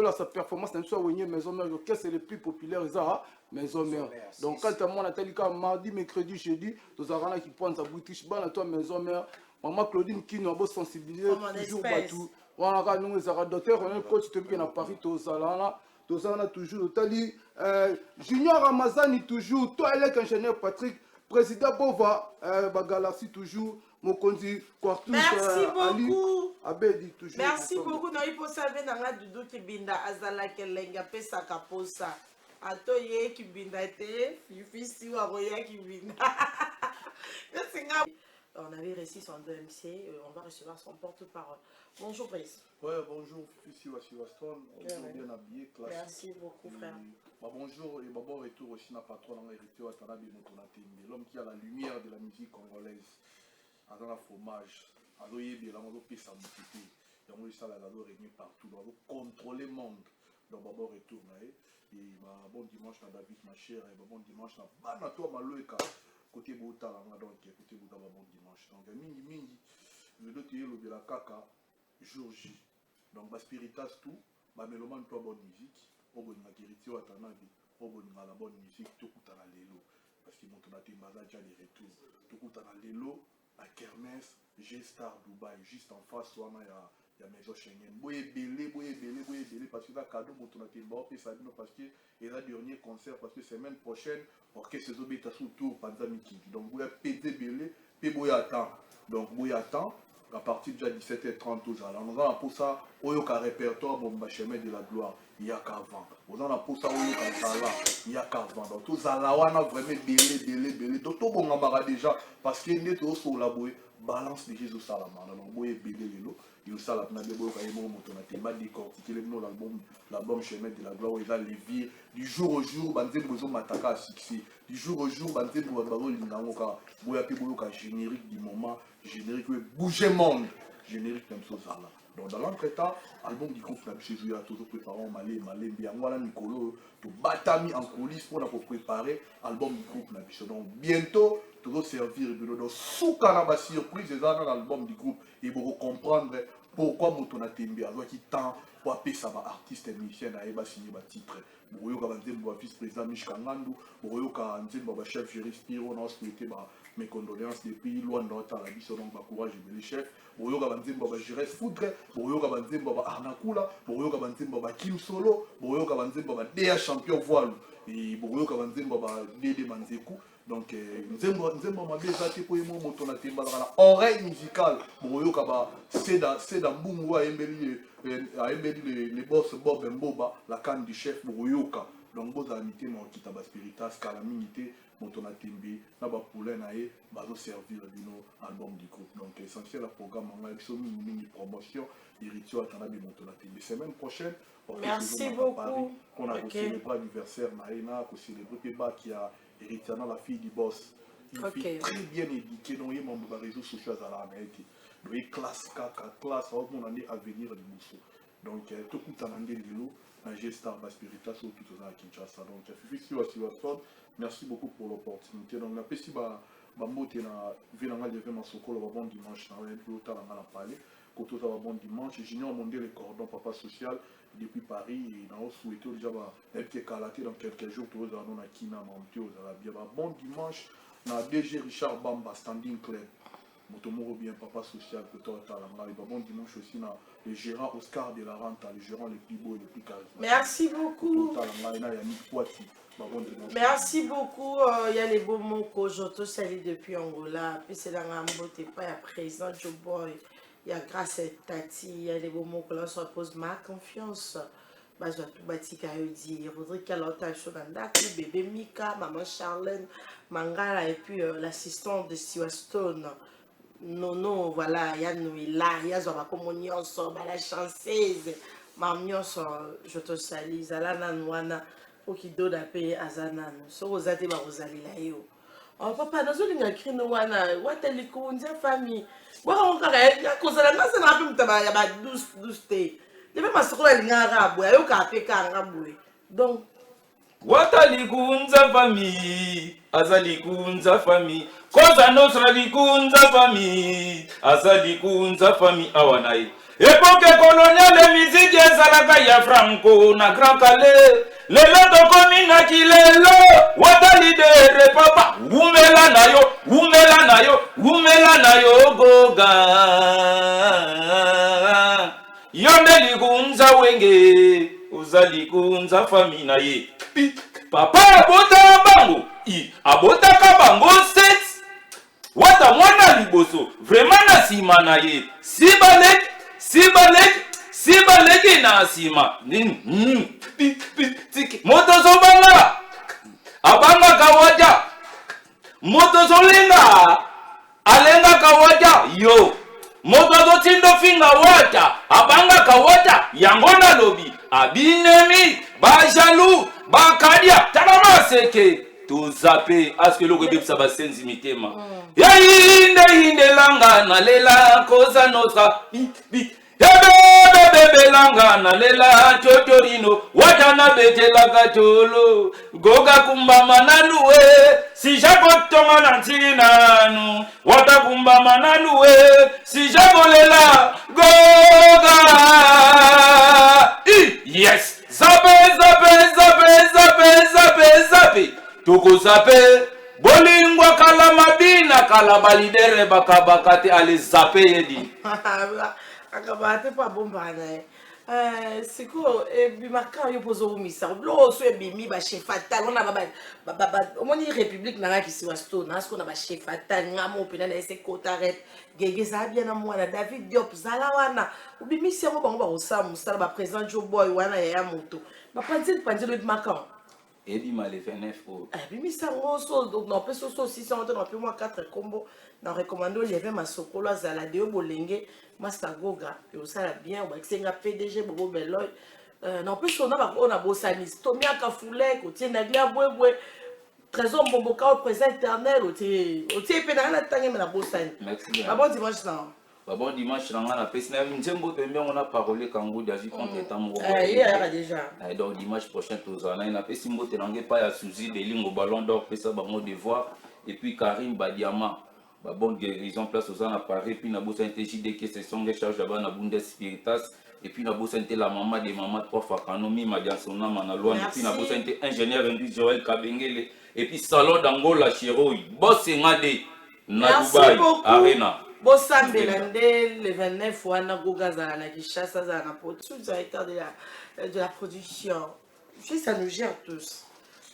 la sa performance dans soit wenier maison mère. Qu'est-ce c'est le plus populaire ça? Maison mère. Donc quand on a tel cas mardi, mercredi, jeudi, tous arana qui prend sa boutique. Bon, toi maison mère. Maman Claudine qui nous a sensibilisé toujours partout. Voilà, nous avons docteur, on est coach depuis à Paris, tous là, toujours. Tali, Junior Ramazani toujours, toi, elle est ingénieur Patrick, président Bova, Galaxy toujours, Mokonzi, Quartus, merci beaucoup. Abedi toujours. Merci beaucoup. Nous il faut savoir dans la Doudou qui binda azala kelenga pesa kaposa. Ato ye qui binda te, fifi si wa roya qui binda. On avait reçu son DMC, on va recevoir son porte-parole. Bonjour Brice. Ouais, bonjour, ici Waston, bien habillé, classique. Merci beaucoup frère. Bonjour et bon retour aussi na patron dans l'héritier Watanabe Motonatembe, l'homme qui a la lumière de la musique congolaise, dans la fromage, à l'oyebi, la moto pisa moutité, et on ça la régner partout, on va contrôler le monde. Donc bon retour, et bon dimanche na David ma chère, et bon dimanche na Banato Maloeka. Côté Bouta, donc côté Bouta, bon dimanche. Donc, mingi, le doté le la caca, jour J. Donc, spiritas tout, mélomane toi bonne musique, au bon maquérité, au tanabi, au bon la bonne musique, tout coûte à l'élo. Parce que mon tonate maza déjà des retours. Tout coûte à l'élo, à Kermesse, G-Star Dubaï, juste en face, soit il y a maison Schengen. Boye belé, parce que là, cadeau, mon tonate parce que et là, dernier concert, parce que semaine prochaine, orchestre Zobeta sous tour Panzamiki. Donc, vous avez pété belé, puis vous attend. Donc, vous attend à partir de 17h30 tous alors on a pour ça au répertoire bon chemin de la gloire il y a qu'avant on a pour ça il y a qu'avant donc tous à la wana vraiment belé donc tout bon ngambara déjà parce que n'est tout sur la boue balance de Jésus salama donc boue belé lelo il ça la na debo ka yemo moto na tema décortiquer l'album chemin de la gloire il a levier du jour au jour banze bozo mataka succès du jour au jour banze bo baro lingango ka boya pe boyo ka générique du moment générique bouger monde générique comme ça là donc dans l'entretemps album du groupe la chez eux toujours préparant malé bien voilà Nicolo to batami en coulisses pour préparer album du groupe la biche donc bientôt toujours servir de souka na ba surprise dans l'album du groupe et pour comprendre pourquoi Motona Tembe a qui tant pour appeler ça artiste et musicien à eba signer ba titre boyoka banzembo vice président Mishka Ngandu boyoka nzembo ba chef Jerry Spiro na souhaiter ba mes condoléances depuis loin dans la biche donc ba courage et les chefs boyoka banzembo ba Jerry Foudre boyoka banzembo ba Arnakula boyoka banzembo ba Kim Solo boyoka banzembo ba DA champion voile et boyoka banzembo ba Dede Manzeku. Donc nzembo mabe ezate po emo moto na temba la oreille musicale boyoka ba c'est dans mbungu a embeli les boss Bob Mboba la canne du chef boyoka. Donc boza amité mo kita ba spiritas calamité moto na tembe na ba poulain na e bazo servir bino album du groupe. Donc essentiel la programme en avec mini promotion Héritier atana bi moto na tembe semaine prochaine. Merci beaucoup. On a célébré l'anniversaire Naïna, qu'on célèbre Peba qui a hérité la fille du boss. Une fille très bien éduquée, dont il y a des réseaux sociaux à l'Amérique. Donc il classe 4 classes, on a à venir du Moussou. Donc tout le monde a des vélos, un geste à Baspirita, sur tout ça à Kinshasa. Donc merci beaucoup pour l'opportunité. Donc la PSI Bambote na Vilanga levé ma soko le bon dimanche, na l'autre à la parler. Côté ça va bon dimanche, j'ignore monter les cordons papa social depuis Paris et dans le souhaité déjà être calaté dans quelques jours tous dans la Kina monter aux Arabes. Bon dimanche na DG Richard Bamba standing club. Motomoro bien papa social que toi t'as la bon dimanche aussi na le gérant Oscar de la Renta, le gérant le plus beau et le plus charismatique. Merci beaucoup. Merci beaucoup. Il y a les beaux mots que je salue depuis Angola. Puis c'est dans la beauté, pas à présent, Joe Boy. Il y a grâce à Tati, il y a des beaux mots que l'on se repose ma confiance. Je dois tout bâtir qu'à dire. Rodrigue Kalota, bébé Mika, maman Charlène, Mangala et puis l'assistante de Stewart Stone. Non, voilà, il y a Noëlla, il y a Zora Communion, la chanceuse. Maman, je te salue. Zalana Nouana. Qui donne à payer à Zanan. So, vous êtes là, vous allez là. Oh, papa, nous sommes en train de voir. What est le famille? Bon, on a cause de la masse, on a pu me tabayer 12 thés. Je vais m'assurer qu'il y a un rabou. Il y a un rabou. Donc, watalikunza famille azalikunza famille koza nostra likunza famille azalikunza famille awanai époque coloniale musique ezalaka ya franco na grand calais lelo tokomi na kilelo watalidere papa wumela na yo goga yonde likunza wenge uzalikunza famille na ye papa abota bango abotaka bango set wata mwana liboso vraiment na sima na ye sibaleki na sima moto zobanga abangaka waja moto zolenga alengaka waja yo moto zotindo finga waja abangaka waja yango na lobi abinemi bajalou bakadia talama seke to zape aske lo rebepsa basenzi mitema ya inde langa na lela koza nostra bebe langa na lela chotorino watana betela katolo goga kumbama na luwe si jako tonga na ntinanu wata kumbama na luwe si jako lela goga yes zape toko zape bolingwa kala mabina kala balidere bakabakate ale zape yedi akabate pa bombana siko bimaka yo pozo umisa blo so ebimi ba chef fatal on a ba omoni république na ki siwa sto na sko na ba chef fatal ngamo pena na ese kota rep gege za bien na mwana David Diop zala wana ubimisi mo bango ba osamu sala ba président Joe Boy wana ya moto ba panzelo bimaka Ebi ma le 29 au. Bimisa ngoso donc na peso so 600 na pe moi 4 combo na recommando lever ma sokolo zala de bolenge Master Goga et ça bien on va que PDG Bobo Beloy na peso na ba on a bosanis Tomia Kafule ko tiena glia bwebwe trésor bomboka au présent éternel au tie pe na tangé na bosani. Merci. Bon dimanche na. Bon dimanche na ngana pesi na nzembo te bien on a parlé kango d'aji contre temps déjà. Donc dimanche prochain tozana na pesi mbote nangé pas ya Suzy de lingo ballon d'or pesa bango devoir et puis Karim Badiama ba bonne guérison place aux à Paris puis na bossa NTJD qui se sont charge là-bas na Bundes Spiritas et puis na bossa la maman des mamans trois fois kanomi madiasona manalwa et puis na bossa ingénieur industriel Joël Kabengele et puis salon d'Angola Chiroi boss ngade na Dubai Arena. Bossa Belande, le 29 wana Goga za na Kinshasa za na directeur de la production. Ça nous gère tous.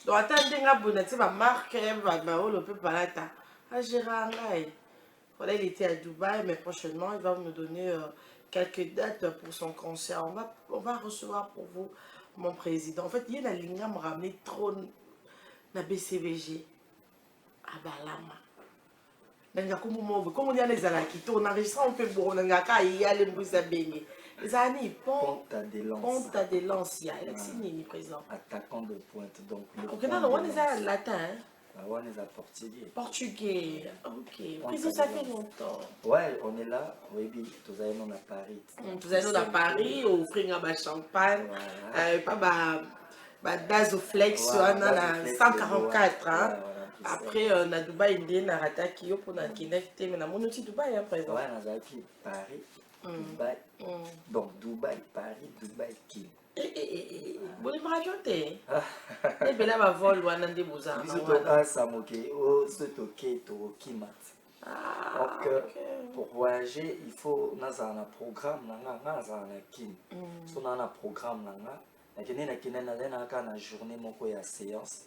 donc attendez nga bonati ba marque ba o le peut palata à Géranga. Voilà, il était à Dubaï, mais prochainement il va nous donner quelques dates pour son concert. On va recevoir pour vous mon président. En fait, il y a la ligne à me ramener trop na BCBG à Balama. Comme on y a les alaki, on enregistre un peu bon, on a il y a les moussa bengue. Les années, Ponta de Lance, il y a le président. Attaquant de pointe, donc. Ok, non, on est à latin. On est à portugais. Portugais, ok. Président, ça fait longtemps. Ouais, on est là, oui, tous allez à Paris. Tous allez à Paris, offrir un champagne, pas Dazoflex, 144, hein. Après, on a Dubaï, on a Rataki, on a Kinecté, mais on a mon outil Dubaï, hein, président. Ouais, on a Paris, Dubaï. Donc, Dubaï, Paris, Dubaï, Kin. Vous voulez me raconter? Et bien là, on va voler, on a des beaux amis. Donc, pour voyager, il faut un programme, on a un programme, on a journée, on séance.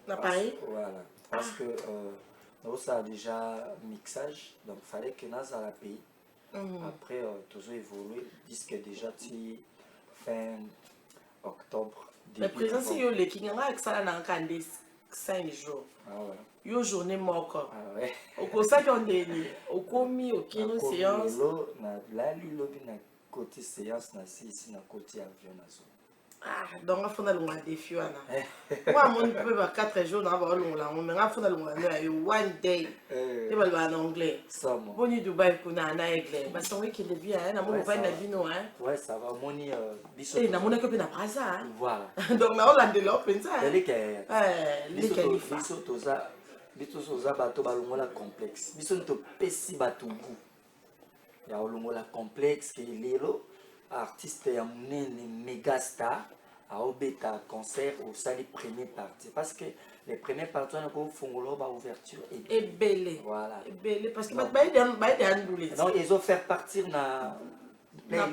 À Paris? Voilà. Parce que nous avons déjà mixage, donc il fallait que nous ayons la pays. Après, toujours évolué, disque déjà fin octobre. Mais présent, si vous avez que ça a 5 jours. Ah ouais. Une journée morte. Ah ouais. Au conseil qu'on est au commis, au kino séance. Là, il y a côté séance, ici, na côté avion. Ah, donc il faut aller à défi. Moi, mon peu 4 jours, on va aller là, mais il faut aller one day. Tu vas aller en anglais. Bon, du Dubaï, on a un anglais. Parce qu'on qu'il est bien, on va pas aller non hein. Ouais, ça va moni et na mona copine après ça. Voilà. Donc on a de l'open ça. Les biso bato balongola complexe. Biso to pesi bato goût. Ya olongola complexe que lelo artiste ya munene méga star a obeta concert au salle première partie parce que les premières parties on a fongolo ba ouverture et belé. Voilà. Belé parce que non ils ont fait partir na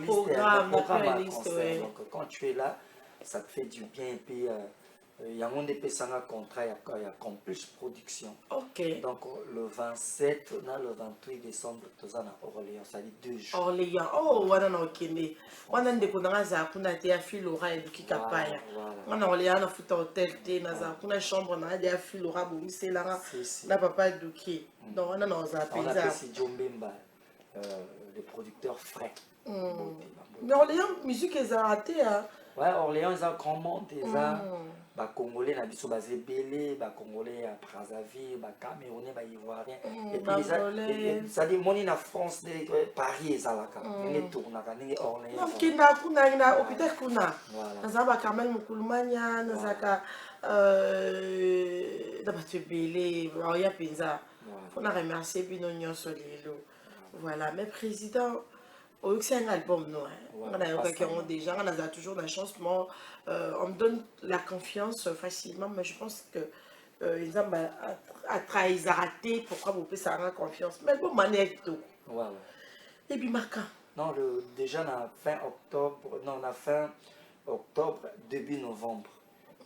programme. Donc quand tu es là ça te fait du bien et puis il y a un contrat, il y a Complice Production. Ok. Donc le 27, le 28 décembre, nous allons à Orléans, ça dit 2 jours. Orléans, oh, on a okende. On a des connaissances, on a des filora et qui capaya. On a Orléans, on a fait hôtel, on a chambre, on a des filora, bon, c'est là, la papa Douki. Donc on a nos paysans. On a aussi John Bemba, le producteur frais. Mais Orléans, musique est arrêtée, hein. Ouais, Orléans, ils ont grand monde, ils ont les Congolais, ils sont basés Belé, les Congolais à Brazzaville, les Camerounais, les Ivoiriens. Et puis, ça dit, moi, en France, Paris, ils sont là, ils tournent, ils sont Orléans. Non, qui n'a pas hôpital, kuna. Nous avons Kamel Moukoulmania, nous avons Belé, Roya Pinza. On a remercié Binognon Solilo. Voilà, mais président. C'est un album, non. On a déjà, on a toujours la chance, on me donne la confiance facilement, mais je pense que ils ont raté, pourquoi vous pouvez ça rendre confiance. Mais bon, manière tout. Voilà. Et puis, Maka. Non, déjà, on a fin octobre, début novembre.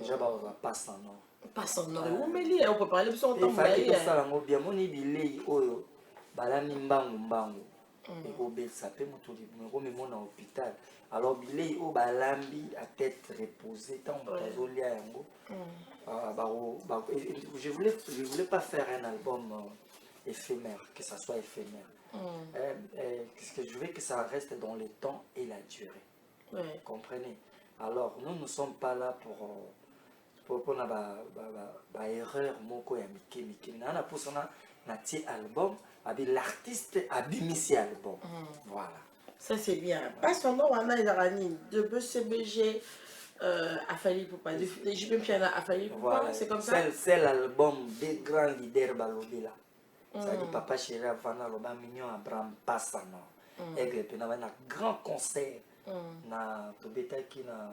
Déjà, on va passer en or. Passe en or. On peut parler de son temps. Il fallait que ça, on bien, on est bilé, et au Belsapé, on est à l'hôpital. Alors, bilé, au balambi, à tête reposée, tant je voulais pas faire un album éphémère, que ça soit éphémère. Parce que je veux que ça reste dans le temps et la durée. Ouais. Comprenez? Alors, nous ne sommes pas là pour erreur, moko ya mike. On a pour ça un album. L'artiste a bémissi album. Voilà. Ça c'est bien. Parce qu'on a de BCBG a fallu pour pas. De JP Piana a fallu pour pas. C'est comme ça. C'est l'album des grands leaders balobela. Ça dit Papa Chéri Avana Loba Mignon Abraham Passano. Aigle Pena un grand concert. Na Tobeta qui na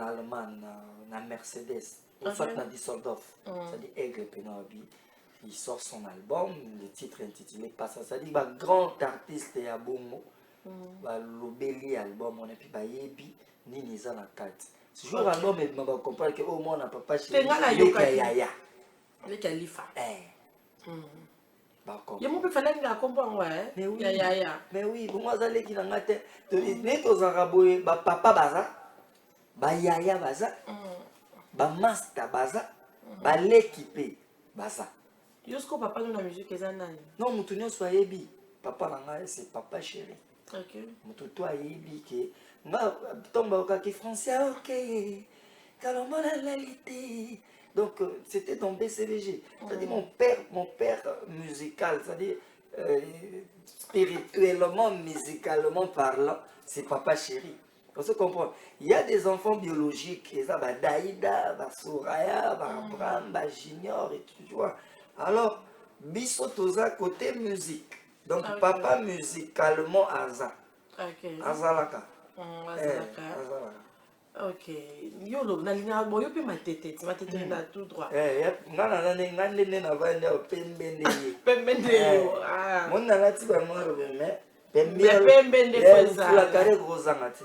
Allemagne na Mercedes. Soit na Düsseldorf. Ça dit Aigle Pena. Il sort son album, le titre intitulé Passa. Ça dit grand artiste ya bongo. Lobeli album on a puis yebi nini za na carte. Ce jour album il m'a compris que au moins on a papa chez Yaya. Les Khalifa. Il y a mon peu fallait nga comprendre ouais. Yaya. Mais oui, pour moi ça les qui n'ont été né aux arabes ba papa baza. Ba yaya baza. Ba master baza. Ba l'équipe baza. Yosko papa dans la musique est nani? Non, mutunyo soyebi. Papa nanga c'est papa chéri. OK. Mututo ayebi que nga tomba okaki français OK. Kalomba la lalité. Donc c'était dans BCVG. C'est-à-dire mon père musical, c'est-à-dire spirituellement, musicalement parlant, c'est papa chéri. On se comprend. Il y a des enfants biologiques, ils ont Daïda, Soraya, Abraham, Junior et tout, tu vois. Alors, biso toza côté musique. Donc papa musicalement Aza. Azalaka. Azalaka. Ok. Yolo, nalina boyo pe ma tête na tout droit. Ngana na vanda pembende. Pembende. Mon nana ti ba ngoro beme. Pembende feza. La carré grosanga ti.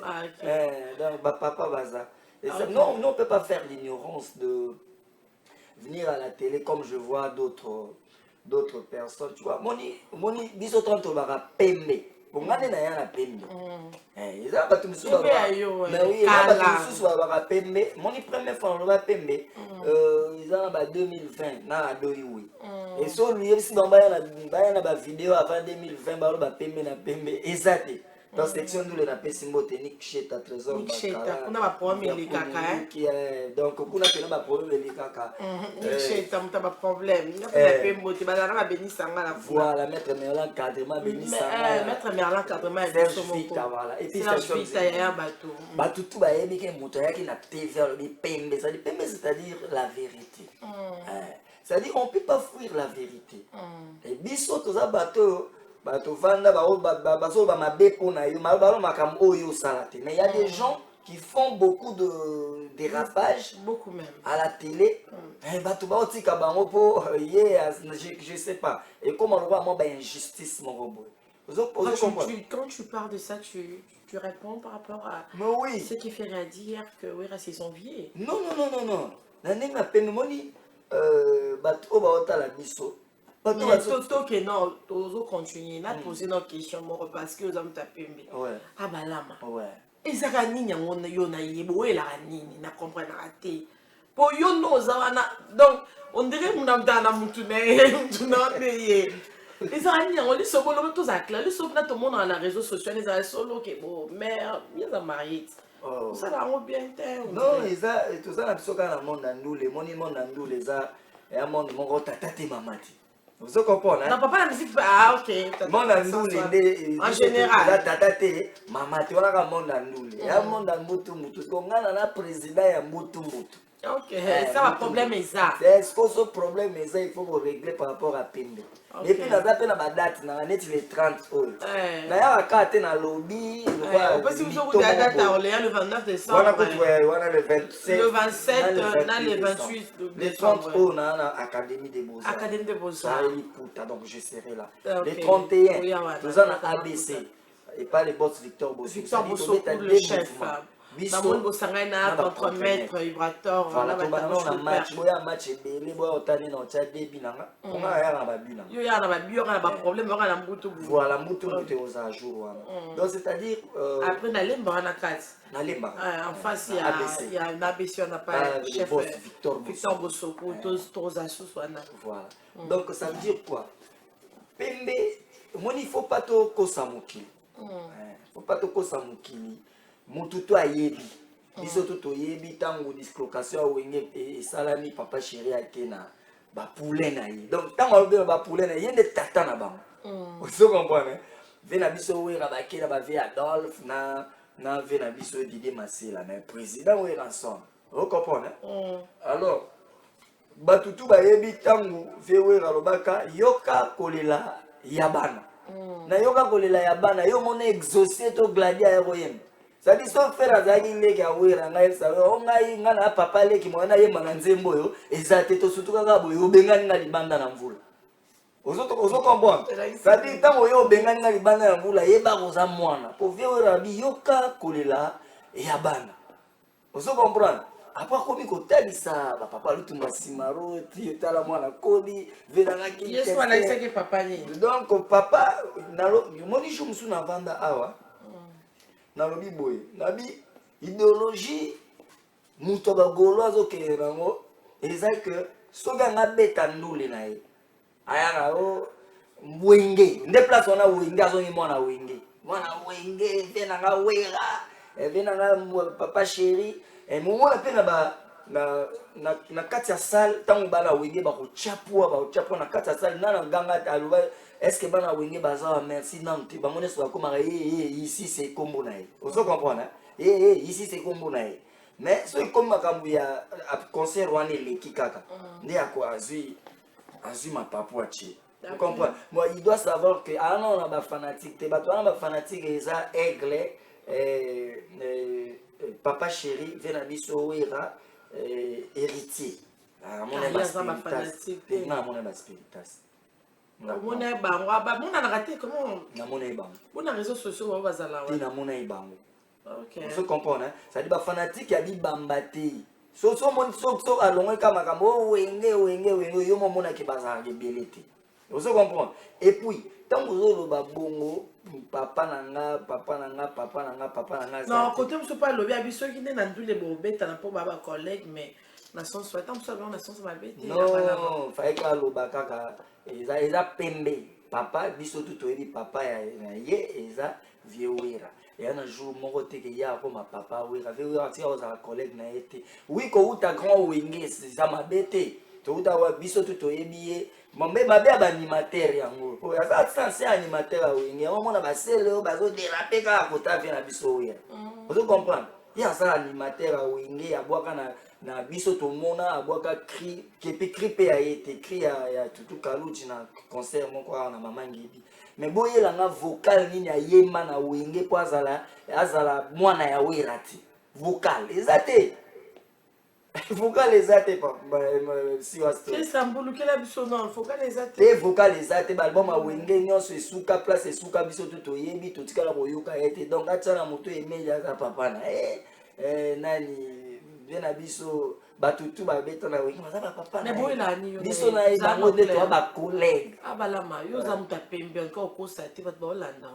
Donc papa baza. Et ça, non, on ne peut pas faire l'ignorance de venir à la télé comme je vois d'autres personnes, tu vois. Moni biso tanto bara pembe. Ngane na yana pembe. Ils ont tout ça. Mais oui, ils ont tout ça bara pembe. Moni première fois on va pembe. Ils ont ba 2020 na adoyi oui. Et so lui si bamba yana ba vidéo avant 2020 ba pembe na pembe exact. Dans section nous les appelle symbole technique chez ta trésor. On a pas problème les caca. Donc on a pas problème les caca. Chez ta pas problème. Il a pas pembe tu vas na béni sanga la voilà maître Merlin cadrement béni sanga. Maître Merlin cadrement voilà. Et puis c'est un bateau. Bateau tout ba yebi ke moto yaki na TV le pembe, c'est-à-dire la vérité. C'est-à-dire on peut pas fuir la vérité. Et biso to za bateau mais il y a des gens qui font beaucoup de dérapages beaucoup même à la télé. Je sais pas. Et comment on voit moi injustice mon robot. Quand tu parles de ça, tu réponds par rapport à ce qui fait dire que oui, c'est son vieil. Non. Mais Toto que non, Tozo continue, n'a posé nos questions, parce que vous avez tapé. Ah bah là, et ça a ni on a yo na yebo et la ni na comprendre raté. Pour yo no zawana donc on dirait mon amdana mutune mutuna payé. Et ça a ni on dit solo tout ça clair, le solo tout le monde dans les réseaux sociaux les a solo que bon mère bien ça marié. Ça la rend bien terre. Non, et ça tout ça na biso kana monde ndule, moni monde ndule ça et un monde mon tata mamati. Vous comprenez? Non, papa, la musique, ah, ok. En général. La tata, maman, tu vois, le monde andoulé. Il y a un monde andoulé. On a un président, il y a un mutu. Ok, ça va problème est ça. Est-ce que ce problème est ça, il faut régler par rapport à Pembe. Et puis, on a appelé la date, on a les 30 euros. D'ailleurs, quand on a lobby, on peut si vous avez la date à Orléans le 29 décembre. On a le 27. Le 27, on a le 28 les 30 euros, on a l'Académie des Beaux-Arts. Académie des Beaux-Arts. Donc, je serai là. Les 31, nous avons ABC. Et pas les boss Victor Bosso. Victor Bosso, le chef. Namon Bosangana contre Maître Vibrator. Voilà, on a match. Il y a un match belé, il y a un match binanga. On a un babina. Il y a un problème, on a un bouton. Voilà, bouton aux ajours. Donc c'est-à-dire après on a lemba on a quatre. En face il y a un ABC, on n'a pas chef Victor Bosso pour tous assos voilà. Donc ça veut dire quoi? Pembe, moi il faut pas to kosamukili. Faut pas to kosamukili. Mututo ayebi biso toto yebi tango dislocation wenge et salami papa chéri akena ba poulet na yi donc tango ba poulet na yende tata na bango vous comprenez vena biso wera ba kela ba vie Adolphe na vena biso Didier Masela na président wera ensemble vous comprenez alors batutu ba yebi tango ve wera lobaka yoka kolela yabana na yoka kolela yabana yo mona exaucer to gladia héroïne. Ça dit son frère azaki ndeke awera ngai sawe ongai ngana papa leki mwana ye mana nzembo yo ezate to sutuka ka boyo bengani na libanda na mvula ozo comprendre ça dit tango yo bengani na libanda na mvula yeba koza mwana po viewera bi yoka kolela ya bana Vous comprenez? Après, comme il y a ça, papa, lui, tout m'a simaro, tu es là, moi, la coli, venanga qui est. Yes, voilà, c'est que papa n'est. Donc, papa, moi, je me suis vanda awa. Nalobi boy, nabi idéologie, mutoba gauloise au Kérango, et c'est que, soga nga beta ndoule na ye. Aya o wenge, déplace on a wenge, azongi mwana wenge. Mwana wenge, venanga wera, venanga papa chéri. Et moi la peine na kati ya salle tango bana wenge ba ko chapua na kati ya salle na ganga aluba est-ce que bana wenge baza merci non te bangone so ko mara ici c'est combo na ye. Vous comprenez? Ici c'est combo na ye. Mais so comme makambu ya concert wana leki kaka. Ndi ako azui ma papua chi. Vous comprenez? Moi il doit savoir que ah non on a fanatique te bato na fanatique eza aigle papa chéri vena biso wera héritier mon spiritas mona bango ba mona na raté comment na mona bango mona réseaux sociaux ba bazala wa na mona bango. OK vous comprenez ça dit ba fanatique ya bibamba te so mon so alongwe kama kambo wenge yo mona ki bazala ke belete. Vous comprenez? Et puis tant vous ba bongo papa nanga non côté monsieur pas lobby abiso qui na ndule bobeta na po baba collègue mais na son soit tant ça na son ma bête non faye ka loba kaka eza pembe papa biso tout oyebi papa ya ye eza viewera et un jour moko te ke ya ko ma papa wera viewera ti oza collègue na été oui ko uta grand wenge ça ma bête to uta biso tout oyebi ye mambe babe animateur yango po ya ça animateur a wenge on mona ba sele bazo déraper ka kota vient na biso wera. Vous comprenez? Il y a ça animateur a wenge ya boaka na biso to mona abwaka cri kepi cripe a été cri ya tutu kaluchi na concert moko na mama ngibi mais boyela nga vocal nini ayema na wenge po azala mwana ya werati vocal ezate vocal ezate pa si wasto c'est mbulu kela biso non vocal ezate vocal ezate ba album a wenge nyonso esuka place esuka biso to yebi to tikala boyoka ete donc atana moto emeya ka papa na nani vena biso batutu babeta na wenge maza papa na biso na bango nde to ba collègue abalama yo za muta pembe encore ko sati bat ba Hollanda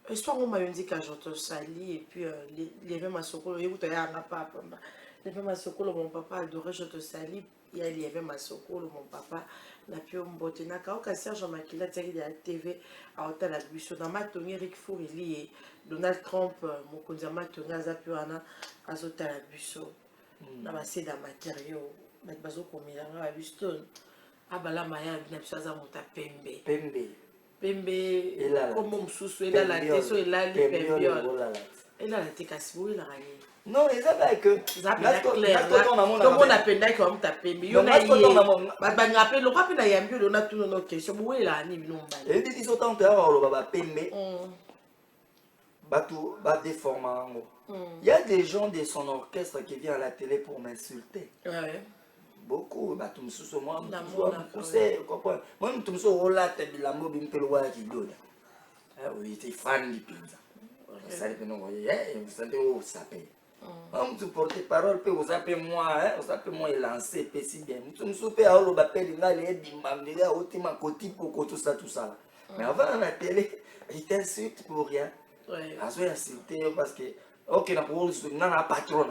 histoire ngoma yondi ka joto sali et puis levé masokolo yebuto ya na papa levé masokolo mon papa adorait joto sali il y a levé masokolo mon papa na pio mbote na ka ka Serge Makila tiri de la TV a hôtel la biso na matongi Rick Fourili Donald Trump mokonzi matongi azapio ana azota la biso na base da matériaux bat bazo komila na biso abala maya na biso za muta pembe comme mususu ela la teso ela li pembe ela la tekasibu ela gani non les amis que tout monde appelle que on t'appelle yo na ye ba ngape lo kape na yambi lo na tout no question bo ela ni binomba et dit ils autant terre lo ba pembe batu ba déforma ngo. Il y a des gens de son orchestre qui viennent à la télé pour m'insulter. Ouais. Beaucoup batu mususu moi c'est comprendre moi mususu ola te bilambo bimpelo wa kidoda oui t'es fan du pizza ça dépend non vous sentez où ça paye on te porte parole pe vous appelez moi lancer pe si bien mususu pe aolo ba pe linga le dimamdele otima koti poko tout ça mais avant la télé il t'insulte pour rien. Azo insulté parce que OK na pour na patron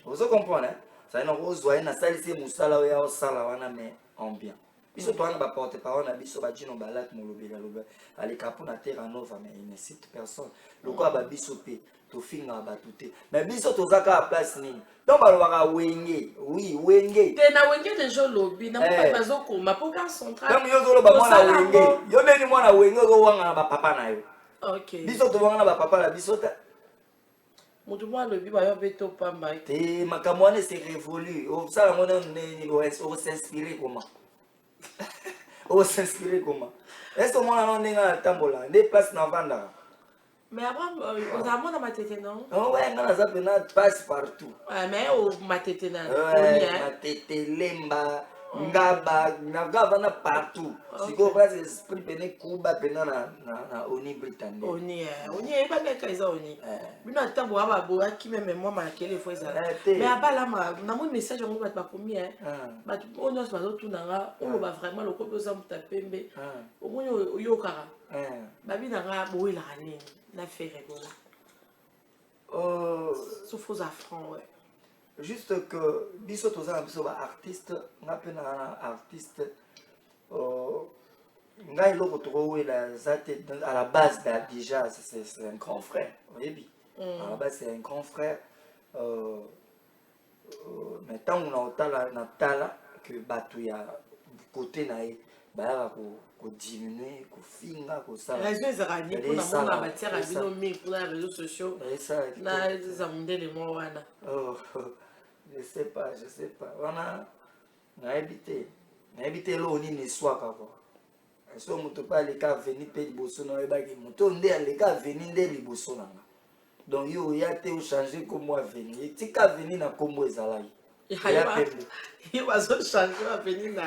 vous comprenez ça na ozwa na salisi musala ya osala wana mais en bien biso to na ba porte parole na biso ba jino balat molobela loba ali kapuna terra nova mais il ne cite personne lokwa ba biso pe to finga ba tuté mais biso to zaka place nini donc ba loba wenge oui wenge te na wenge de jo lobi na mpa bazoko mapoka central donc yo zo loba mwana wenge yo neni mwana wenge go wanga ba papa na yo. OK biso to wanga ba papa la biso ta mutu mwa lobi ba yo beto pamba te makamwane c'est révolu o sala mona neni o s'inspirer comment est-ce que moi non ninga tambola des places na vanda mais avant on a mona matete non ouais ngana za pena passe partout mais o matete na matete lemba Ngavana partout. Si vous avez l'esprit pene Cuba pena na Oni Britannique. Oni est pas bien kaisa Oni. Bino atambo aba boa qui même moi marqué fois ça. Mais abala na mon message on va pas commis hein. Ba on os ba tout nanga on va vraiment le ko besoin tapembe. Au moins yo kara. Ba bi nanga bo la nini na faire bola. Sauf aux affronts ouais. Juste que biso toza biso ba artiste ngapena artiste ngai loko trouvé la zate à la base déjà c'est un grand frère oui à la base c'est un grand frère maintenant on a otala na tala que batu ya côté na e ba ko diminuer ko finga ko ça raison ezarani pour na mona matière bino mi pour les réseaux sociaux na za mundele mo wana je sais pas wana na habité lo nini swaka quoi so moto pa le ka venir pe liboso na ebaki moto nde ale ka venir nde liboso nanga donc yo ya te o changer comme moi venir ti ka venir na kombo ezalaki ya pembe il va se changer va venir na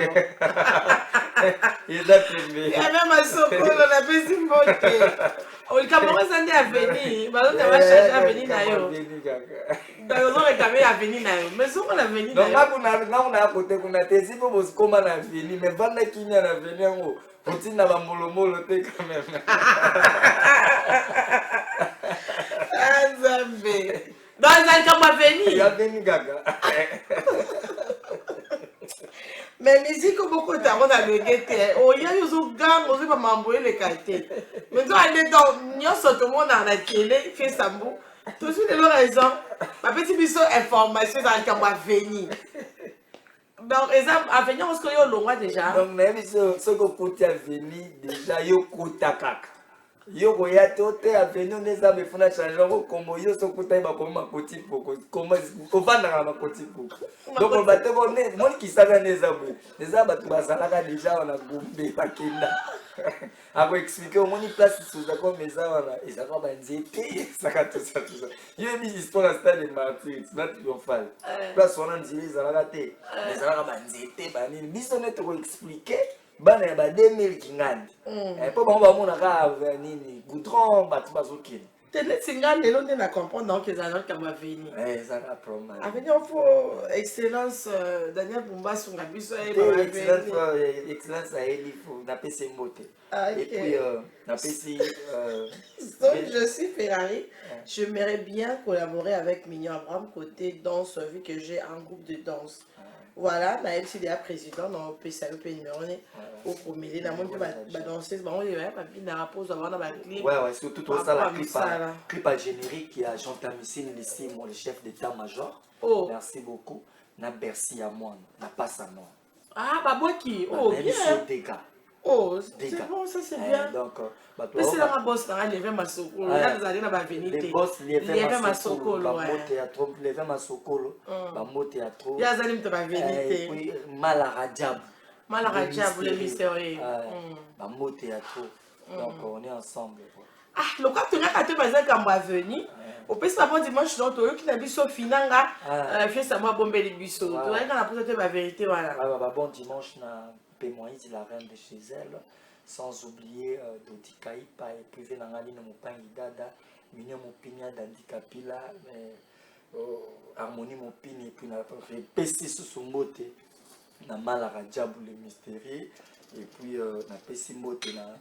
il da pembe ya même sokolo na pesi mbote o kamera sande a venir ba donc va changer a venir na yo donc on réclamer a venir na yo mais soko na venir na donc na côté kuna te si po bos koma na venir mais vanda kinya na venir ngo Poutine n'a pas molomolo quand même. Ah Zambé. Dans un camp venu. Il a venu gaga. Mais musique beaucoup d'argent dans le guetté. Oh il y a eu ce gang, on va m'embrouiller les qualités. Mais toi on est dans nous sommes tout le monde dans la télé, fait sambo. Tout de leur raison. Ma petite biso information dans le camp venu. Donc, exemple, à venir, on se connaît au long déjà. Donc, même ce que côté à venir, déjà, yo kota kaka. Yo koya tote à venir, on est à me faire changer. Comme yo so kota ba comme ma petite poko. Comme on va dans ma petite poko. Donc, on va te voir, moi qui savais les abus. Les abus, tu vas ça déjà, on a gombé la kinda. Après expliquer au moins une place sous d'accord mais ça voilà et ça va banzer ça tout ça il y a une histoire à stade de martyr c'est là triomphal place on a dit les ala raté les ala banzer banini biso net ko expliquer bana ba 2000 kingandi po ba mona ka nini goudron batu bazokina tele singane lelo nde na comprendre donc les agents qui va venir ça va promet à venir il faut excellence Daniel Bumba sunga biso excellence à elle il faut na PC moté et puis na PC donc je suis Ferrari j'aimerais bien collaborer avec Mignon Abraham côté danse vu que j'ai un groupe de danse. Voilà, na LCDA président dans PCAP numéro 1 au premier la monde va danser bon il va bien pause avoir dans clip. Ouais surtout tout ça la clip à générique qui a Jean Tamissine ici mon le chef d'état-major. Oh, merci beaucoup. Na Bercy à moi, na passe à moi. Ah bah moi qui oh bien. Dégâts. Oh, c'est bon, ça c'est bien. Donc, mais c'est la boss là, lever ma sokolo. Là, vous allez na ba venir. Les boss lever ma sokolo. Ba théâtre, lever ma sokolo. Ba mo théâtre. Ya zali mto ba venir. Et puis Malaradiab. Malaradiab le mystérieux. Ba mo théâtre. Donc on est ensemble. Ah, le quoi tu n'as pas besoin quand va venir. Au plus pas bon dimanche donc toi qui na biso finanga, fait ça moi bomber les biso. Tu vois quand la pose la vérité voilà. Bah bon dimanche na Pémoïse la reine de chez elle, sans oublier Dodi Kaipa et privé Nangali no Mopangi Dada, Minyo Mopinia d'Andicapila, Harmonie Mopini et puis na PC sous son mote, na Malara Diabou le mystérieux, et puis na PC mote na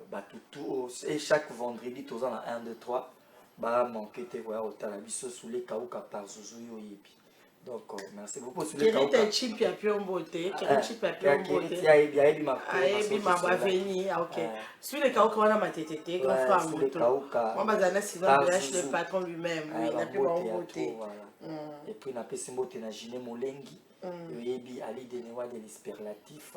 Batutu, et chaque vendredi, tous en 1, 2, 3, bah manquer te voir au Talabiso sous les Kauka par Zuzuyo Yepi. Donc, merci beaucoup. Quel est un chip à pied en beauté? Quel est un chip à pied en beauté? Il y a ma venir. Ok. Sur les Kauka, on a ma tété, on fera un moto. Moi, Bazana, sinon, le patron lui-même. Oui, il n'a plus en beauté. Et puis, on a fait moto na Giné Molengi. Yebi Ali Denewa de l'esperlatif.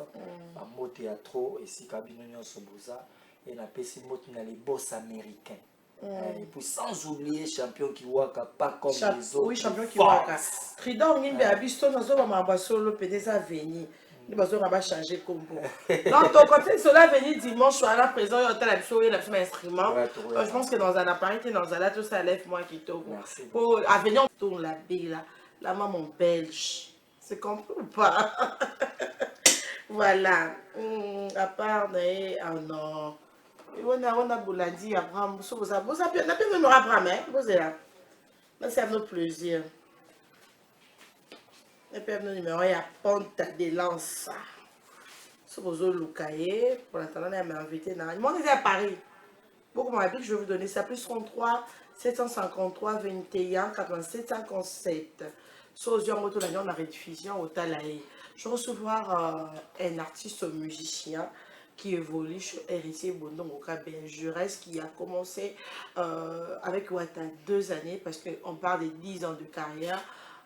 Un mot théâtre et si cabine Soboza. Et on a fait moto na les boss américains. Et puis sans oublier champion qui waka pas comme les autres. Oui, champion qui waka. Trident ngimbe abisto nazo ba mamba solo PDSA venir. Ni bazo va changer combo. Donc ton côté cela venir dimanche soir là présent il y a la biso et la film instrument. Je pense que dans un appareil dans un là tout ça lève moi qui tourne. Pour à venir tourne la bille là. La maman belge. C'est compris ou pas? Voilà. À part, oh non. On a Bouladi, Abraham, vous avez bien nous Abraham, hein? Vous êtes là. C'est notre plaisir. Et puis, le numéro, il y a Ponta de Lança. Si vous avez Lucaye, pour l'instant, on m'a invité. Moi, on est à Paris. Beaucoup m'ont dit que je vais vous donner ça. Plus 33 753 21 87 57. Sur Zion Moto, on a rediffusion au Talaï. Je vais recevoir un artiste musicien qui évolue sur Héritier Bondon au Cabin Jurès, qui a commencé avec Wata 2 années, parce qu'on parle de 10 ans de carrière.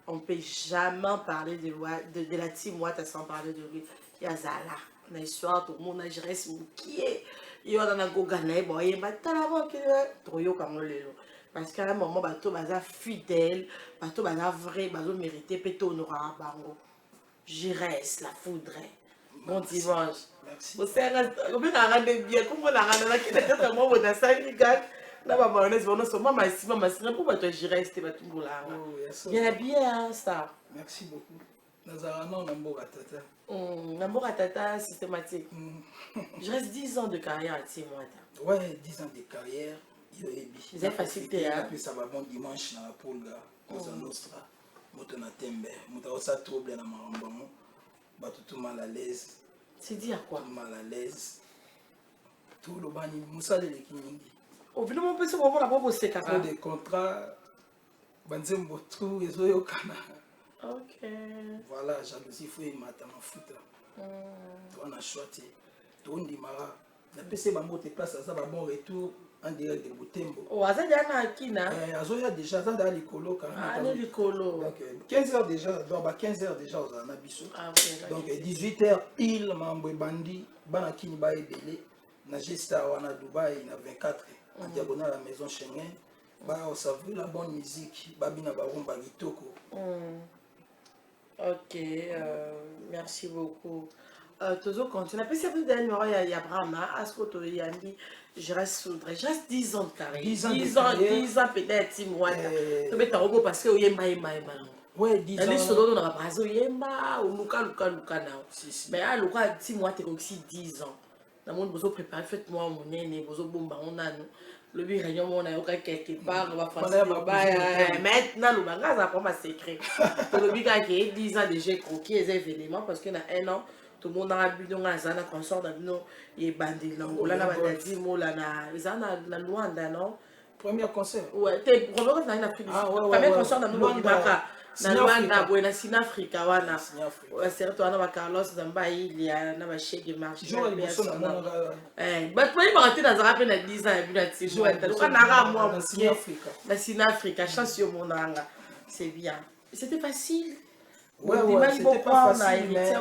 On ne peut jamais parler de la team Wata sans parler de lui. Il y a Zala. Dans l'histoire, tout le monde a Jurès qui est. Il y a un Goganaï, bon, il y a un talent qui est trop comme le lot. Parce qu'à un moment, bateau baza fidèle, bateau baza vrai, bateau mérité, péto n'aura pas. Jurès, la foudre. Bon dimanche. Merci. Vous savez, comment on a bien, comment on a rendu qui est tellement bon dans sa vie, là, ma mayonnaise, bon, non, moi, ma sœur, pourquoi toi, Jurès, t'es pas tout là. Il y a bien ça. Merci beaucoup. Nazarano, Nambo Ratata. Nambo Ratata systématique. Je reste 10 ans de carrière à Timoata. Ouais, 10 ans de carrière. C'est facilité, hein? Puis ça va bon dimanche dans la Polga, Cosa Nostra. Motona Tembe. Motona ça trouble dans Marambamo. Bato tout mal à l'aise. C'est dire quoi? Tout mal à l'aise. Tout le bani. Moussa de l'Ekinindi. Au bout on peut se voir la propre séquence. Des contrats. Banzembo tout, et zo kana. Ok. Voilà, jalousie fouille matama fouta. On a choisi. Tout on dit mara. La PC va monter place à ça va bon retour en direct de Boutembo. Oh, Azad yana Akina. Azoya déjà ça dans l'écolo quand même. Ah, dans l'écolo. Donc 15h déjà, donc 15h déjà aux Anabiso. Ah, ok. Donc 18h il mambo bandi bana kini ba ebele na gesta wana Dubaï na 24 en diagonale à la maison Schengen. Bah on savait la bonne musique, babina barumba kitoko. Ok, merci beaucoup. Toujours continue. Puis c'est plus d'un numéro, il y a Brahma, Ascoto Yandi, je reste 10 ans de carrière. 10 ans peut-être, moi. Tu peux t'arrêter parce que Yemba. Ouais, 10 ans. Les soldats dans la base, Yemba, ou Luka, mais à Luka, si moi, tu es aussi 10 ans. Dans le monde, vous préparez, faites-moi mon nez, vous bomba, on a nous. Le but réunion on a quelque part on va faire maintenant le bagage ça pas secret le but qui est 10 ans déjà croqué les événements parce qu'il y a un an tout le monde a bu dans la zone consort dans nous il bandit là on a bandit mo là na zana la Luanda non premier concert ouais t'es premier dans l'Afrique premier concert dans nous Luanda na Luanda buena Sinafrica wana c'est toi na Carlos Zamba il y a na Shege marche bah toi il m'a raté dans un rappel à 10 ans et puis là tu joues on a moi na Sinafrica chance yo monanga c'est bien c'était facile ouais c'était pas facile mais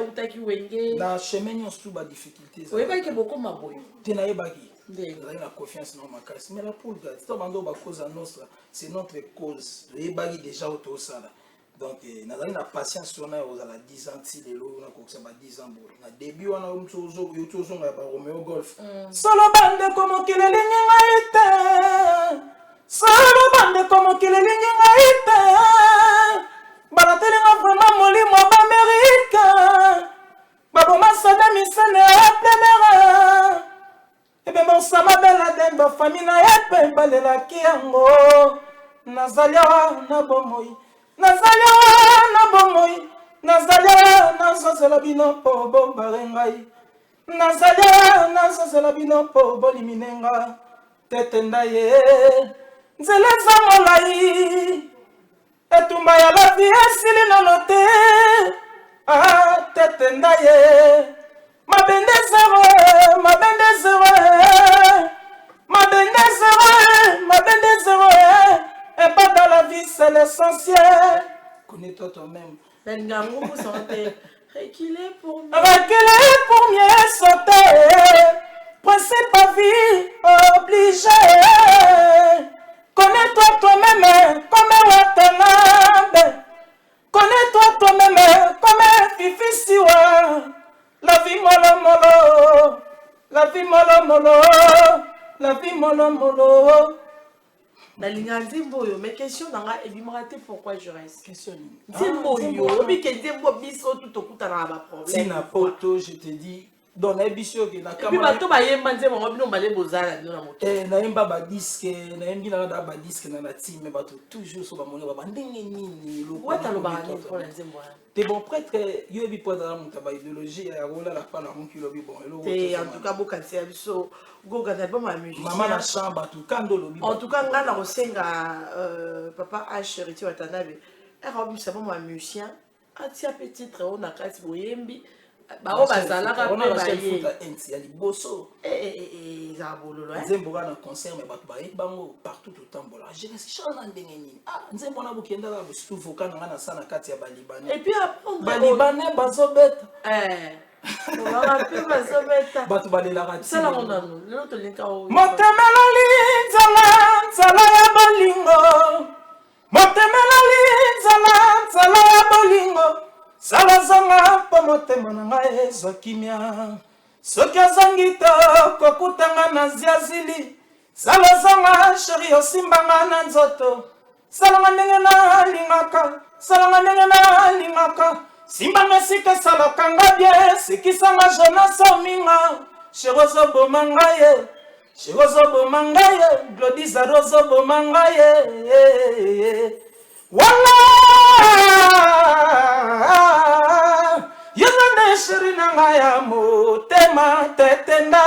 na chemin on se trouve à difficulté oui pas que beaucoup m'a boy tenaye baki la confiance dans ma casse mais la pour gars c'est bando ba cause à nostra c'est notre cause et baki déjà auto ça donc nazali na patience sur na aux à 10 ans ti lelo na ko ça ba 10 ans bo na début on a umtsozo yotozo nga ba Romeo Golf solo bande como que le linga ite solo bande como que le linga ite baratelinga vraiment molimo ba America babo masada misane plemera ebe bon sama bela demba famina epe balela kiango nazalia na bomoi nazalia na bomoi nazalia na sosela bino po bombare ngai nazalia na sosela bino po boliminenga tetenda ye nzela za molai etumba ya la vie esili nono te tetenda ye mabende zero et pas dans la vie c'est l'essentiel. Connais-toi toi-même. Reculer pour mieux sauter. Principe à vie obligé. Connais-toi toi-même comme Watanabe. Connais-toi toi-même comme Fifi Siwa. La vie molo molo. La vie molo molo. La vie molo molo. na linga nzembo yo mais question nanga ebimaka pourquoi je reste question nzembo yo bike nzembo biso tout okutana na ba problème tina poto je te dis donc na biso ke na kama puis bato bayemba nzembo ngo bino bale bozala no na moto na yemba ba disque na yembi na ba disque na la team mais bato toujours so ba moni ba ndenge nini lo wata lo ba ni pour nzembo t'es bon prêtre yo bi po dans mon idéologie ya rola la pa na mon kilo bi bon et en tout cas boka tia biso goga na ba ma musique maman na chambre tout kando lo bi en tout cas ngana rosenga papa H Riti Watanabe robi ça ma musicien atia petit très on a kasi boyembi ba o bazalaka pe ba ye enti ya liboso za bololo nzembo na concert mais bato ba bango partout tout temps bola je ne sais chana ndenge nini nzembo na bokenda la surtout vocal na sana kati ya balibanais et puis apprendre balibanais bazobeta on va plus bazobeta bato balelaka ça la on a nous le to linka o motemela linzala nzala ya bolingo motemela linzala nzala ya bolingo salazanga po motema na ngai ezwa kimia soki azangi to kokutanga na ziazili salazanga sheri osimbanga na nzoto salanga ndenge nalingaka salanga ndenge nalingaka simbanga esika esalakanga bie sikisanga jonas ominga sheri ozoboma ngai ye sheri ozoboma ngai ye glodizaro ozoboma ngai ye wala yezande sheri na ngai ya motema tetenda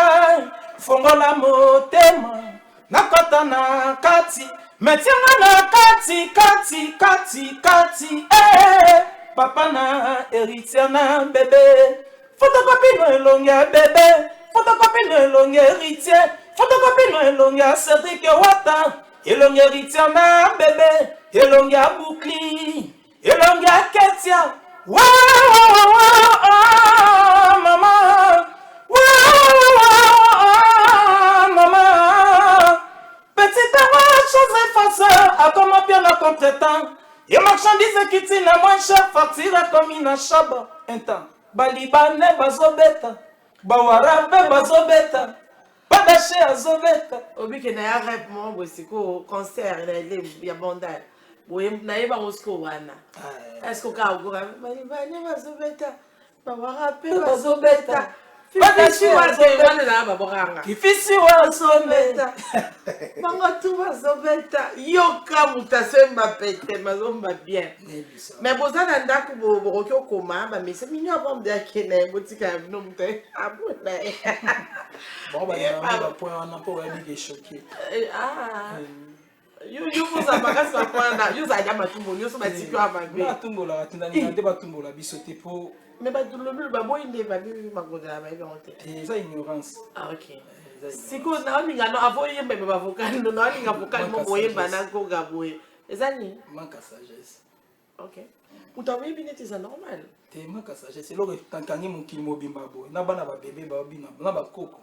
fongola motema nakota na kati metianga na kati papa na héritier na bébé photocopie no elongi ya bébé photocopie no elongi ya héritier photocopie no elongi ya Cédric Wata elongi héritier na bébé elongi ya Boukli elongi ya Ketia mama petite chose effacée à comment bien la contretemps et marchandise qui tient la moins chère facture comme une chaba un temps balibane bazobeta bawarabe bazobeta badache azobeta obike na ya rap mo bosiko concert na ile ya bondal boye na yeba osko wana est-ce que ka ogora balibane bazobeta bawarabe bazobeta fifisi wazobeta na baboranga fifisi wazobeta bango tu bazobeta yoka mutasemba pete mazomba bien mais bozana ndako bokoki okoma bamesa minyo abombe yakene botika no mute abona bon ba point wana po webi ke choqué you musa bakasa kwana you za dama tumbo you so batiko amabe batumbo la tindani nde batumbo la bisote po mais batulobulu baboyinde babi magoda ba ebonte ça ignorance ok siko na oninga no avoye mbebe bavokali no oninga vokali mo boye bana ko gaboye ezani manque sagesse ok utawe binete za normal te manque sagesse lo tankangi mukili mobimba boye na bana ba bébé ba bina na ba koko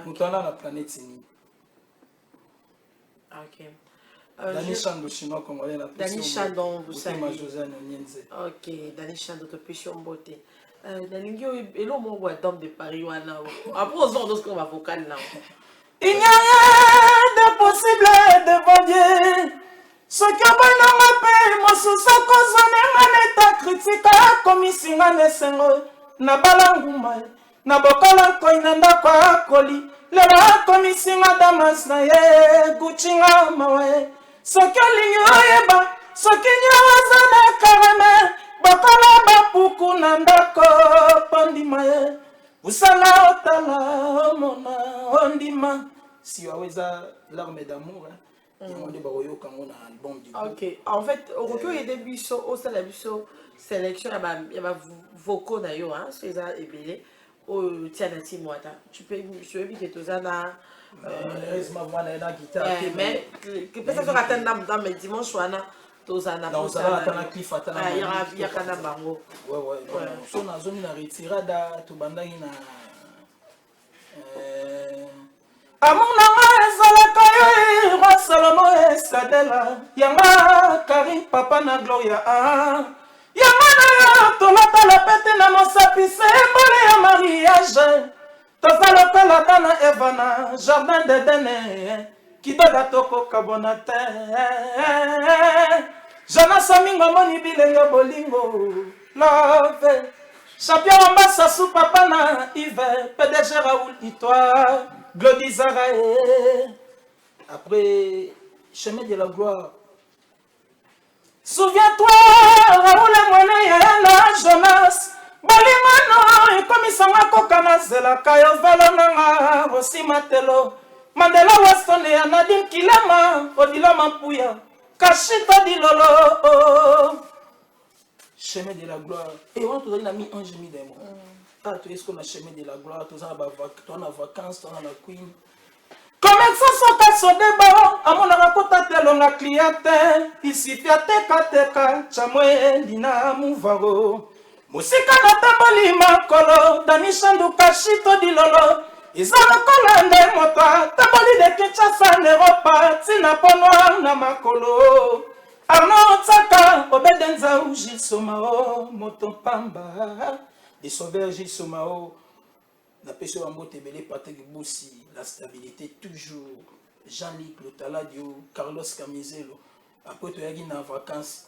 mutana na planète ni ok Dani Chando chinois congolais la Dani Chando vous savez Josiane Nyenze ok Dani Chando to péché mbote nalingi elo mo wa dame de Paris wana après aux ordres qu'on va vocal là il n'y a rien de possible devant Dieu ce qui a bon dans ma paix mo susa kozone ngana ta critique comme singa nesengo na balanguma na bokola koina ndakwa koli lera comme singa damas na ye guchinga mawe soki olingi oyeba soki nyawazana karame bakola bapuku na ndako pandima ye usala otala omona ondima si waweza l'arme d'amour yango nde bakoyoka ngo na album du ok en fait okokio yede biso osala biso sélection ya ba vocaux na yo c'est ça ebele o tiana timwata tu peux je veux que tozana malheureusement voilà la guitare mais que peut-être que attendre dans mes dimanche wana tozana pour ça atana cliff atana ya kana bango ouais so na zone na retirada to bandaki na amuna ezalaka yo roi Salomo esadela yanga Karim papa na Gloria yanga tolata la pete na mosapi sembole ya mariage tozalokola dana Eva na jardin d'Eden kidoda tokoka bona te Jana Samingo moni bilenga bolingo love champion Mambasa sous papa na Yves PDG Raoul Itoile Glody Zarae après chemin de la gloire. Souviens-toi Raoul Mwana Yana Jonas Bolingano ekomisanga kokana zela kayo velo nanga osi matelo Mandela Weston ya Nadim Kilema Odila Mampuya Kashita Dilolo chemin de la gloire et on te donne la mi ange mi des mots ah tu es ce qu'on a chemin de la gloire tu as vacances tu as la queen comme ça soka so deba amona rakota telonga cliente ici fiate kateka chamwe dina muvaro musika na tamboli makolo danishandu kashito dilolo izana kolande mota tamboli de Kinshasa n'Europa tina ponwa na makolo Arnaud Tsaka obedenza uji somao moto pamba des sauveurs Gilles Somao la personne en mot belé Patrick Boussi la stabilité toujours Jean-Luc Lotaladio Carlos Camizelo après tu es en vacances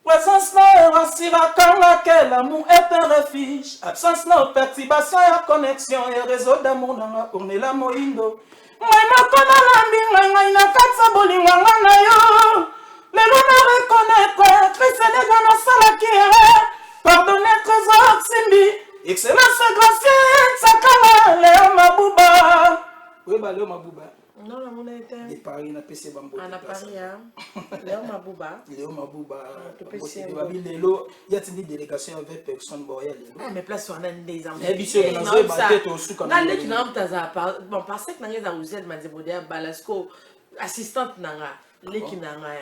présence là rassira kanga que l'amour est un refuge absence là perturbation et connexion et réseau d'amour nanga Ornella Moindo moi kona lambi ngai na katsa bolinga na yo le luna reconnaître Christelle Gana Salaki pardonnez trésor Simbi excellence gracieux Sakala Léo Mabouba oui bah Léo Mabouba non la monnaie était de Paris na PC Bambo à Paris Léo Mabouba Léo il y a une délégation avec personne boya mais place on a des amis et biso na zo bateau to suka na le kina mtaza bon parce que nanga za uzel mazebodia balasco assistante nanga le kina nga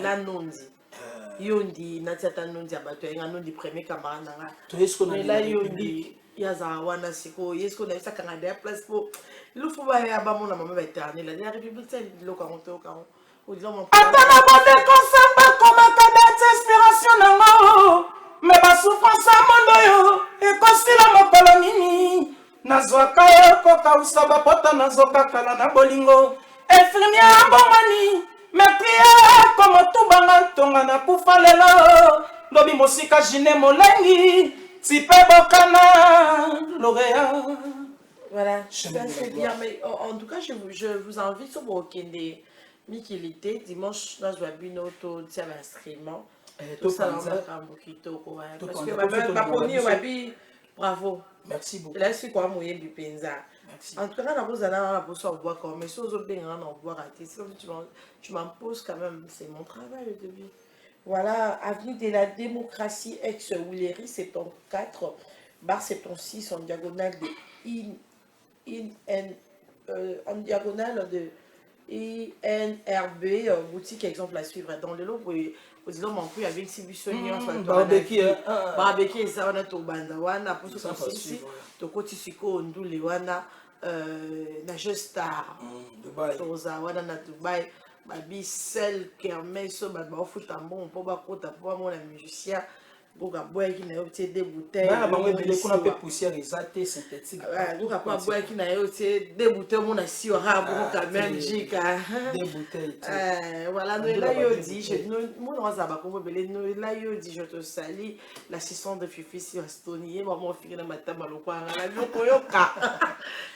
la nondi yondi natata nondi abato nga nondi premier camarade nanga to esko na la yondi yaza wana siko yesko na saka nga des place pour il faut ba ya ba mona mama ba éternel la république c'est le 40 ou disons mon atana bande konsamba comme cadette inspiration nanga mais ba souffrance mondo yo e kosila mokolo nini nazwaka yo koka usaba pota nazoka kala na bolingo infirmière bomani Mepria comme tout banga tonga na kufa lelo lobi mosika jine molengi tipe bokana lauréat voilà ça c'est bien mais en tout cas je vous invite sur Bokende Mikilité dimanche dans Joabino to tia instrument tout ça dans Kambukito quoi parce que ma poni wabi bravo merci beaucoup là c'est quoi moyen du penza. En tout cas, on a besoin de boire comme mais si on bien en boire à tu m'imposes quand même, c'est mon travail au début. Voilà, avenue de la démocratie ex Willery 74 bar 76 en diagonale de en diagonale de INRB boutique exemple à suivre dans le lot aux hommes en plus avec Sibusoni barbecue ça on a tout banda wana pour ça ici to koti siko ndule wana na Gestar Dubai toza wana na Dubai babi sel kermeso ba ofuta mbon po ba kota po mona musicien goga boya ki na yo tie des bouteilles ba bango ebele kuna pe poussière exate synthétique goga pa boya ki na yo tie des bouteilles mona si ora bo quand même jika des bouteilles voilà no la yo dit je mon rosa ba ko ebele no la yo dit je te salue l'assistant de Fifi si Astonier ba mo fiki na matama lokwa na yo yoka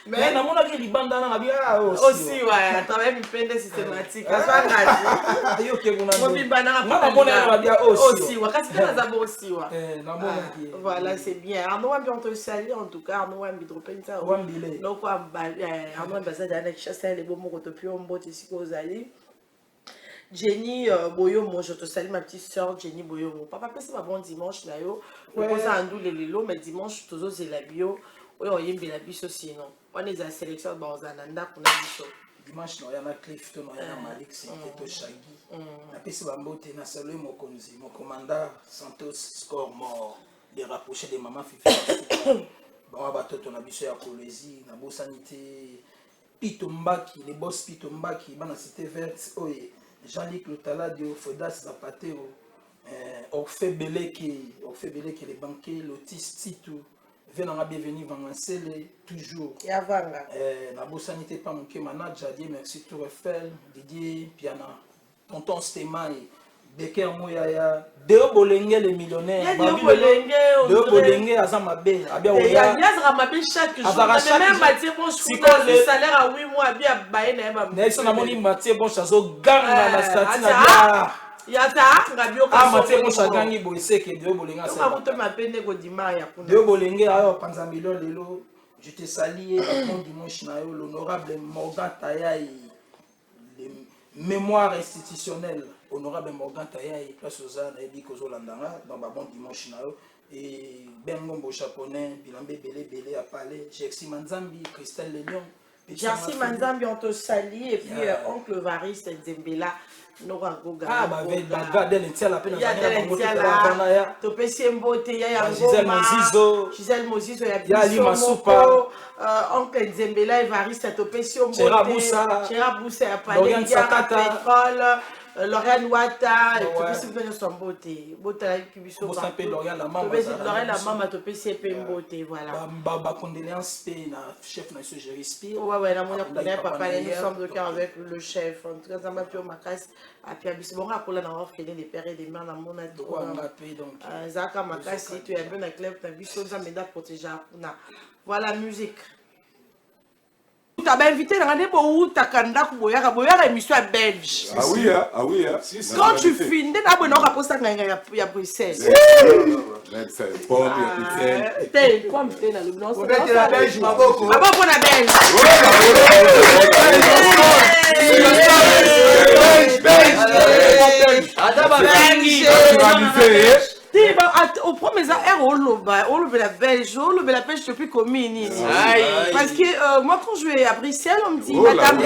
mais na mona ke libanda na bia aussi ouais travail mipende systématique ça ngati yo ke kuna mo bibana na mona na bia aussi wakati kana za aussi voilà c'est bien Arnaud Wambi on te salue en tout cas Arnaud Wambi dropenza Wambile donc Arnaud ambassade avec chasser les beaux mots que tu mbote ici kozali Jenny Boyomo je te salue ma petite sœur Jenny Boyomo papa pesi ba bon dimanche na yo poza andu le lelo mais dimanche tozo zela bio oyo yembe la biso sinon on est à sélection ba ozananda kuna biso dimanche no yana Clifton no yana Malik Siketo Shagi na pesi bambote na salue mokonzi mon commandant Santos score mort les rapprochés de maman Fifi ba batoto na biso ya Kolezi na bosanité Pitombaki les boss Pitombaki bana cité verte oye Jean-Luc Lotaladio Fodas Zapatero Orphée Beleke les banquiers Lotis Titu venanga bienvenue Vangansele toujours Yavanga na bosanité pas mon manager Didier merci Tour Eiffel Didier Piana tonton Stemai Becker Moyaya Deo Bolenge les millionnaires Deo Bolenge Azamabe Abia Oya Azamabe chaque jour même Mathieu bon le salaire à 8 mois bien baé na Nelson Amoni Mathieu bon chazo ganga na statut na Yata ngabio ka Mathieu bon chagangi boiseke Deo Bolenge ça va te m'appeler ko dimaya Deo Bolenge ayo panza million lelo je te salue à dimanche na yo l'honorable Morgan Tayaï mémoire institutionnelle honorable Morgan Tayaï place aux arts et Kozolandanga dans bon dimanche na yo et Bengombo japonais Bilambe Belé à Palais Jexi Manzambi Christelle Léon Jexi Manzambi on te salue et puis oncle Varis Nzembela Nora Goga bah Del Ntia la peine à to pesi mbote ya Gisèle Mozizo ya Lima Soupa oncle Nzembela Evariste to pesi mbote Chera Boussa ya Palais pétrole Lauriane Wata, tu peux venir son beauté. Beauté la cubisso. Lauriane la maman, tu peux essayer de beauté, voilà. Baba condoléances, chef national Gérispi. Ouais, la monnaie connaît papa, nous sommes de cœur avec le chef. En tout cas, ça m'a fait ma casse. À Pierre Bissibon, à Pola, on a fait des pères et des mères dans mon ado. Zaka ma casse, tu es bien à Clève, tu as vu ça, ça m'aide à protéger. Voilà, musique. Tu as invité dans les beaux ta candidat boyara émission belge. Ah oui hein. Quand tu finis na bon on rapose ça ya Bruxelles. C'est pomme ya Bruxelles. T'es comme t'es dans le blanc. On est la Belge maboko. Maboko na Belge. Belge. Adaba Bengi. Au premier on la Belge, on la pêche depuis commune. Parce que moi quand je vais à Bruxelles, on me dit Madame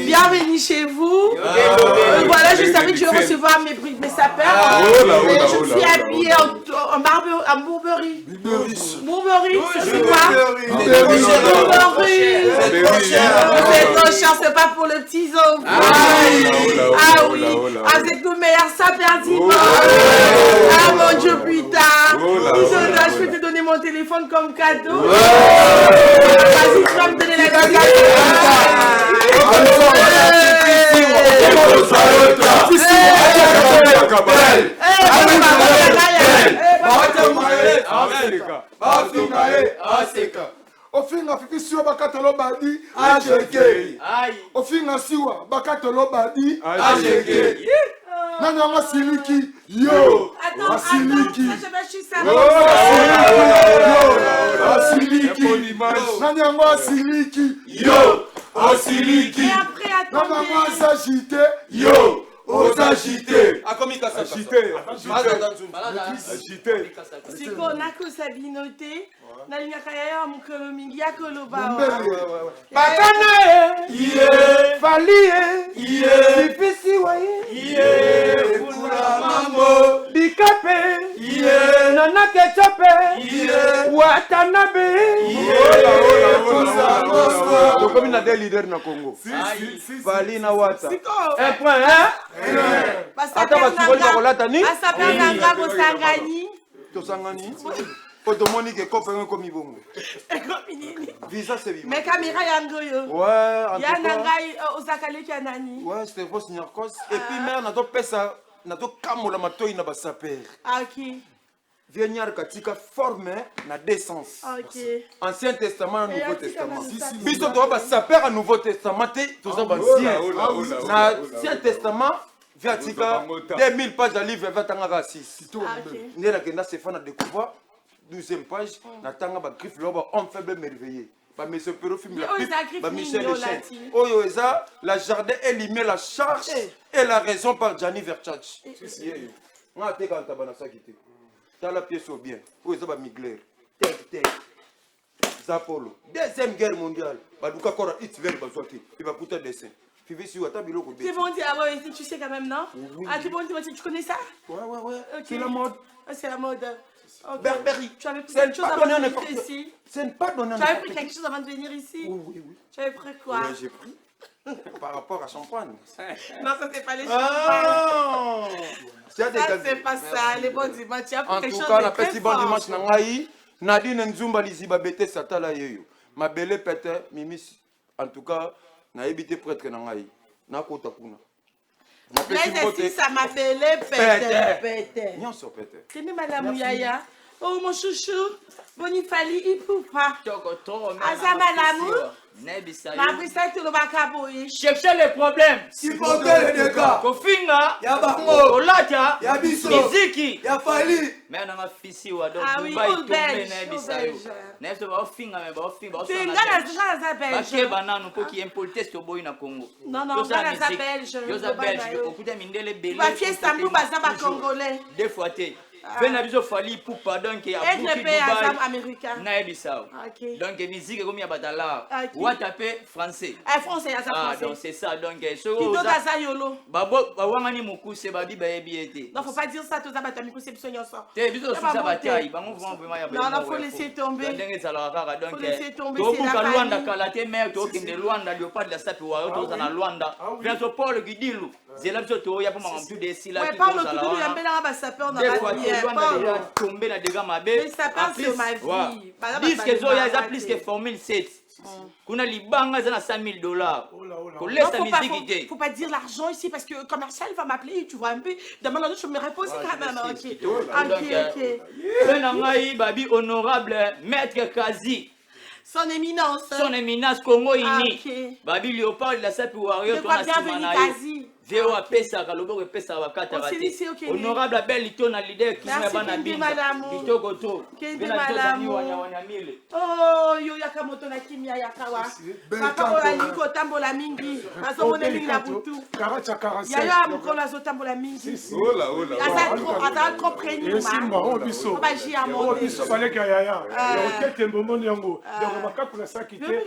bienvenue chez vous. Voilà, je savais que je vais recevoir mes sapeurs. Je suis habillée en Bourberie. Bourberie, c'est quoi? Bourberie. C'est trop cher, c'est pas pour les petits enfants. Ah oui, avec nos meilleurs sapeurs dimanche. Ah mon Dieu, putain! Je peux te donner mon téléphone comme cadeau. Vas-y, tu vas me donner la cadeau. Ofinga fifi siwa bakatolo badi ajeke. Ofinga siwa bakatolo badi ajeke. Nani anga siliki yo. Asiliki. Asiliki. Nani anga siliki yo. Asiliki. Nani anga s'agité yo. Agité. Agité. Siko nako sabinote. Na linyakaya mukolo mingi ya koloba. Bakana Fali Sifisi waye Fula mambo Bikape Nana Kechape Watanabe Comme il a des leaders dans le Congo. Fali na Wata. Un point, hein? Attends, tu veux le parler, Tani? Tosangani. Otomoni ke kopeng comme ibongo. Visa c'est vivant. Mais caméra yango. Ouais, en tout cas. Yanangai osakale ki anani. Ouais, c'était vos Nyarkos et puis mère na to pesa na to kamola matoi na basaper. OK. Viens katika forme na décence. OK. Ancien Testament, Nouveau Testament. Biso to ba saper Nouveau Testament te to za ancien. Na Ancien Testament viatika 2000 pages de livre vatanga 6. Ndela kenda Stéphane a découvert 12e page natanga ba griffe loba homme faible merveilleux. Ba monsieur Pero film la pipe ba Michel Lechet. Oyo eza la jardin éliminer la charge et la raison par Gianni Versace. Nga te kanta bana sakite. Dans la pièce au bien. Oyo eza ba Migler. Tek. Zapolo. Deuxième guerre mondiale. Baduka kora Hitler bazwaki. Il va coûter dessin. C'est bon, tu sais quand même, non? Oui. Ah, c'est bon, tu connais ça? Ouais. Okay. C'est la mode. C'est la mode. Okay. Berberie. Tu avais pris quelque chose avant de venir ici? C'est pas donné. Tu avais pris quelque chose avant de venir ici? Oui. Tu avais pris quoi? Oui, j'ai pris. Par rapport à champagne. Non, ça c'est pas les champagnes. Ça c'est pas ça. Les bons dimanches. Tu as pris quelque chose de très fort. En tout cas, la petite bonne dimanche, Nadine Nzumba Liziba Bete Satala Yeyo. Ma belle pète, Mimis, en tout cas, n'a évité prêtre Nangaï. N'a kota kuna. Mais ça m'a belle pète. Nyon so pète. Tenez madame Yaya. Oh mon chouchou, Bonifali Ipoupa. Azama l'amour. Cherchez les problèmes. Supporter les dégâts. Kofinga. Yabango. Olaja. Yabiso. Miziki. Yafali. Mais on a fisi wa donc ah oui, au belge. Nefse ba ofinga mais ba ofinga ba osana. Ngana belge. Ba ke banana pour qui importer ce boy na Congo. Non non, ngana za belge. Yo za belge. Okuta mindele belé. Ba fiesta mbu baza ba congolais. Deux fois té. Fena biso fali pour pardon que a beaucoup Dubaï américain. Na ebisao. Donc musique comme ya batala. Ou taper français. Français ya ça français. Ah donc c'est ça donc so Kito gaza yolo. Babo wangani mukuse babi ba ebiete. Non faut pas dire ça tous abata mikuse biso nyonso. Te biso ça batai bango vraiment ya. Non non faut laisser tomber. Ndenge zala kaka donc. Faut laisser tomber c'est la famille. Luanda kalate mer to kinde Luanda leopard la sapi wa to na Luanda. Viens so Paul Gidilu. Zela biso to ya pour mamtu de sila ki to zala. Ouais, Paul Gidilu ya mbela ba sapeur na ba. Luanda tombé dans des gammes mais ça passe sur ma vie. Puisque Zoya a plus que formule 7. Kuna libanga za $100,000. Ko laisse la musique. Faut pas dire l'argent ici parce que commercial va m'appeler, tu vois un peu. Demande je me repose quand même. OK. Benangai babi honorable maître Kazi. Son éminence. Son éminence Congo ini. Babi Léopard la sapi warrior to na simana. Veo apesa kaloboko pesa wakata rate. Honorable Abel Litona leader qui m'a bana binza. Kitoko to. Oh yo yakamoto na kimia yakawa. Papa ola liko tambola mingi. Azomona mingi na butu. Karacha 45. Yaya mukolo azotambola mingi. Ola. Asa trop prenu ma. Esi maro biso. Ba ji amonde. Biso baleka yaya. Rokete mbomoni yango. Donc makakula sakite.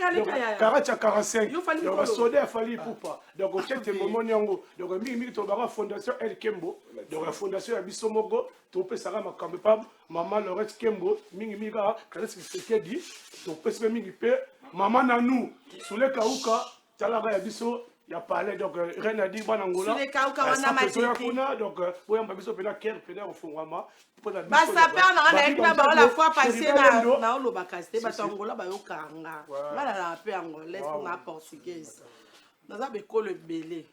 Karacha 45. Donc soda afali pupa. Donc rokete mbomoni yango. Donc mingi to baba fondation El Kembo. Donc la fondation ya biso moko to pesaka makambe pa maman Lorette Kembo mingi ka kalesi sekedi to pesaka mingi pe maman Nanou Soule Kauka talaka ya biso ya parler donc rien a dit bana ngola Soule Kauka wana matete donc boyamba biso pena ker pena ofungwama ba sapeur na na la fois passée na oloba kasté ba tangola ba yokanga bana na pe angolais na portugaise naza bekolo belé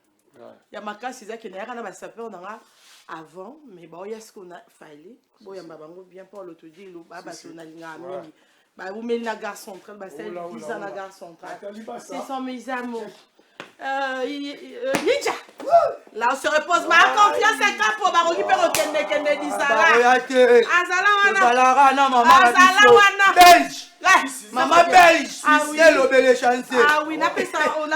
ya makasi zaki na yaka na ba sapeur na avant mais ba oya ce qu'on a fallu boyamba bango bien pour l'autodilo ba ba tona linga mingi ba umeli na gare centrale ba c'est 10 ans na gare centrale c'est son mes amours Ninja là on se repose ma confiance est capo ba récupérer kende disala azala wana belge maman belge c'est l'obélé chanté ah oui na pesa on a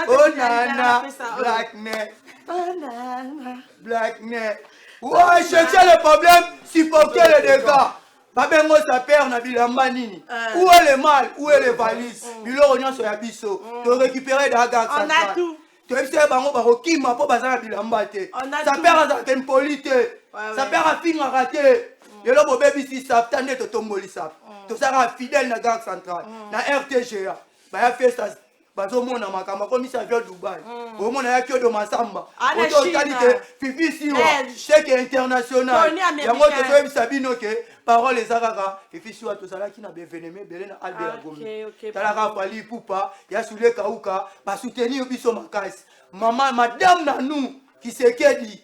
black net ouais chercher le problème supporter les dégâts babengo sa père na bilamba nini où est le mal où est les valises biloko nyonso ya biso to récupérer da gare on a tout to ese bango bakokima po baza na bilamba te sa père azalaka impoli te sa père afingaka te lelo bobebisi sape ta nde totomboli sape tozalaka fidèle na gare centrale na RTGA baya fiesta bazomona makambo akomisa avion Dubaï omona yaki odo masamba ototali te fifi siwa cheke international yango tozoyebisa bino ke parole eza kaka fifi siwa tozalaki na beveneme ebele na albe ya gomi talaka fali pupa ya Soule Kauka basoutenir biso makasi mama madame Nanou Kisekedi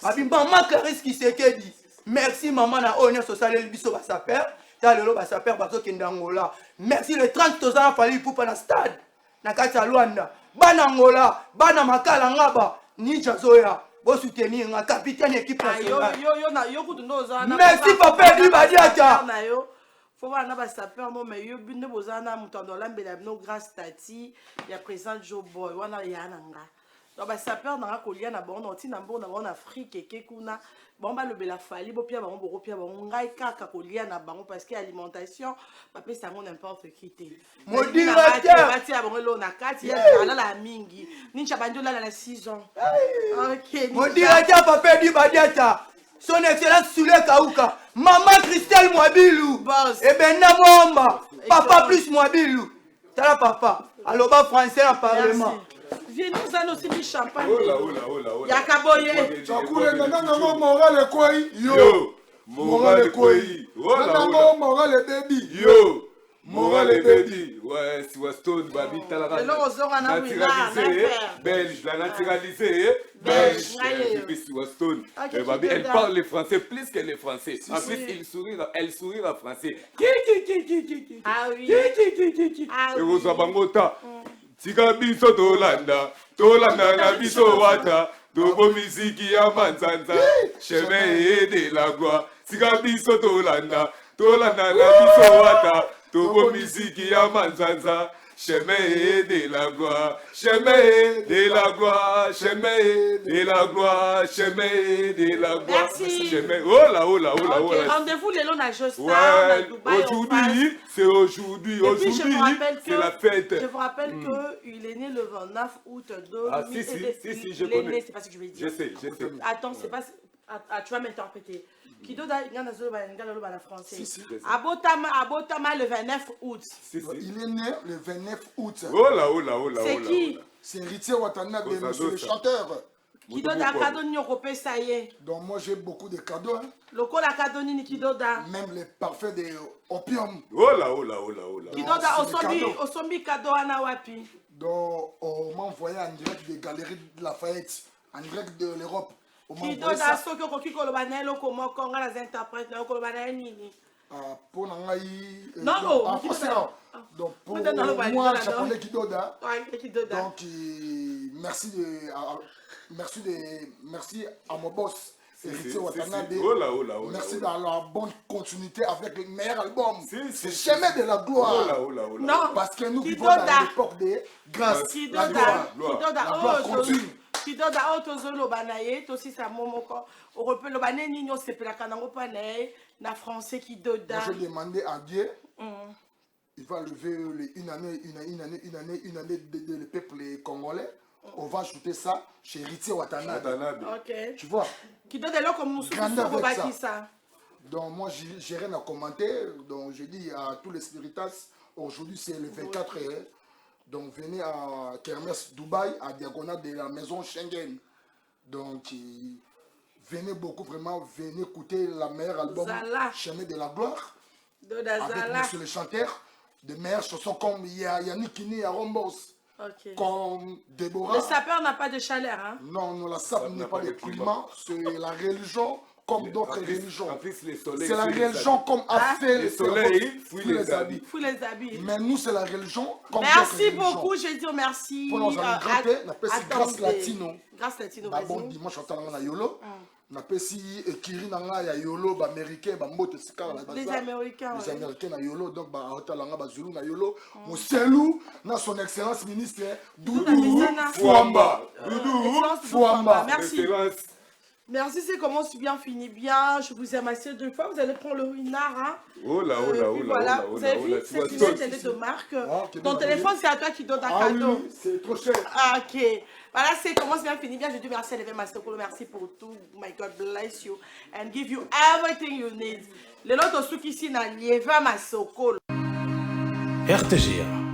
babi mama Clarisse Kisekedi merci maman na oyo nyonso osaleli biso basaper talelo basaper bazokende Angola merci le 30 tozala fali pupa na stade na kati ya Luanda bana Angola bana makala ngaba Ninja Zoya bo soutenir nga capitaine équipe nationale merci papa di badiata faut voir na basaper no mais yo binde bozana mutando lambela no grand stati ya président Joe Boy wana yananga donc basaper na kolia na bon ntina mbona en Afrique kekuna bon ba lobela fali bo pia ba bo pia ba ngai kaka kolia na bango parce que alimentation ba pesa ngo n'importe qui te modirateur bati ya bongo na kati ya la mingi ninja bandola na 6 ans OK modirateur papa di badiata son excellence Soule Kauka maman Christelle Mwabilu et Benda Mwamba papa plus Mwabilu tala papa aloba français en parlement viens nous allons aussi du champagne. Yakaboye. Chakule nanga moral quoi? Yo. Morale Koi. Nanango Morale Baby. Yo. Morale Baby. Ouais, si Waston, Babi Talara. Naturalisé, belge, la naturalisée, belge. Et puis si Waston, Babi, elle parle le français plus que le français. En plus, elle sourit en français. Ah oui. Et vous avez Tika biso tolanda, tolanda na biso wata, tobo miziki ya manzanza, chemin de la gloire. Tika biso tolanda, tolanda na biso wata, tobo miziki ya manzanza, chemin de la gloire, chemin de la gloire, chemin de la gloire, chemin de la gloire. Chemin, oh là, oh là, oh là, oh là. Rendez-vous les longs à Josta, ouais, aujourd'hui, c'est aujourd'hui, aujourd'hui, c'est la fête. Je vous rappelle qu'il est né le 29 août 2000. Ah si, je connais. C'est pas ce que je vais dire. Je sais. Attends, c'est pas... tu vas m'interpréter. Kido da ngana zolo ba la français. Abotama le 29 août. Il est né le 29 août. Oh là. C'est qui? C'est Héritier Watana de monsieur le chanteur. Kido da cadeau ni okopé ça y est. Donc moi j'ai beaucoup de cadeaux. Loko la cadeau ni kido da. Même les parfums de opium. Oh là. Kido da osombi cadeau ana wapi. Donc on m'a envoyé en direct des galeries de Lafayette, en direct de l'Europe. Kido da soki okoki koloba na eloko moko nga na interprète na koloba na nini? Pour Nangaï. Non, en français. Donc pour moi, japonais Kidoda. Donc merci à mon boss. Héritier Watanabe. Merci dans la bonne continuité avec le meilleur album. C'est Chemin de la gloire. Non, parce que nous vivons dans l'époque des grâces. La gloire continue. Kidoda otozo lobanaye tosi sa momoko européen lobane nino sepelaka nango panaye na français Kidoda. J'ai demandé à Dieu. Il va lever une année de le peuple congolais. On va ajouter ça chez Héritier Watanabe. Ok. Tu vois. Kidoda là comme nous sommes ça. Donc moi j'ai rien à commenter. Donc j'ai dit à tous les spiritas, aujourd'hui c'est le 24 donc venez à Kermesse Dubaï, à diagonale de la maison Schengen. Donc venez beaucoup vraiment, venez écouter la meilleure album Chemin de la gloire. Avec monsieur le chanteur, de meilleures chansons comme Yannick Kini à Rombos. Comme Déborah. Le sapeur n'a pas de chaleur, hein? Non, la sapeur n'est pas de climat, c'est la religion comme d'autres religions. C'est la religion comme a fait le soleil, fouille les habits. Mais nous, c'est la religion comme d'autres religions. Merci beaucoup, je dis merci. Pour nous, on a grâce latino. Grâce latino, bon dimanche, on a Yolo. On a aussi Kiri Nanga, ya Yolo, américain, Mbote Sika. Les Américains. Les Américains, na Yolo, donc Hotalanga, Zulu, na Yolo. Mousselou, na son excellence ministre, Doudou Fouamba. Doudou Fouamba. Merci. Merci, c'est comment c'est bien fini bien. Je vous aime assez deux fois. Vous allez prendre le ruinard. Hein. Oh là. Vous avez vu cette lunette, elle est de marque. Ton téléphone, c'est à toi qui donne un cadeau. Oui, c'est trop cher. Ok. Voilà, c'est comment c'est bien fini bien. Je dis merci à Levé Masokolo. Merci pour tout. My God bless you. And give you everything you need. Les autres, ceux qui sont dans Levé Masokolo. RTGA.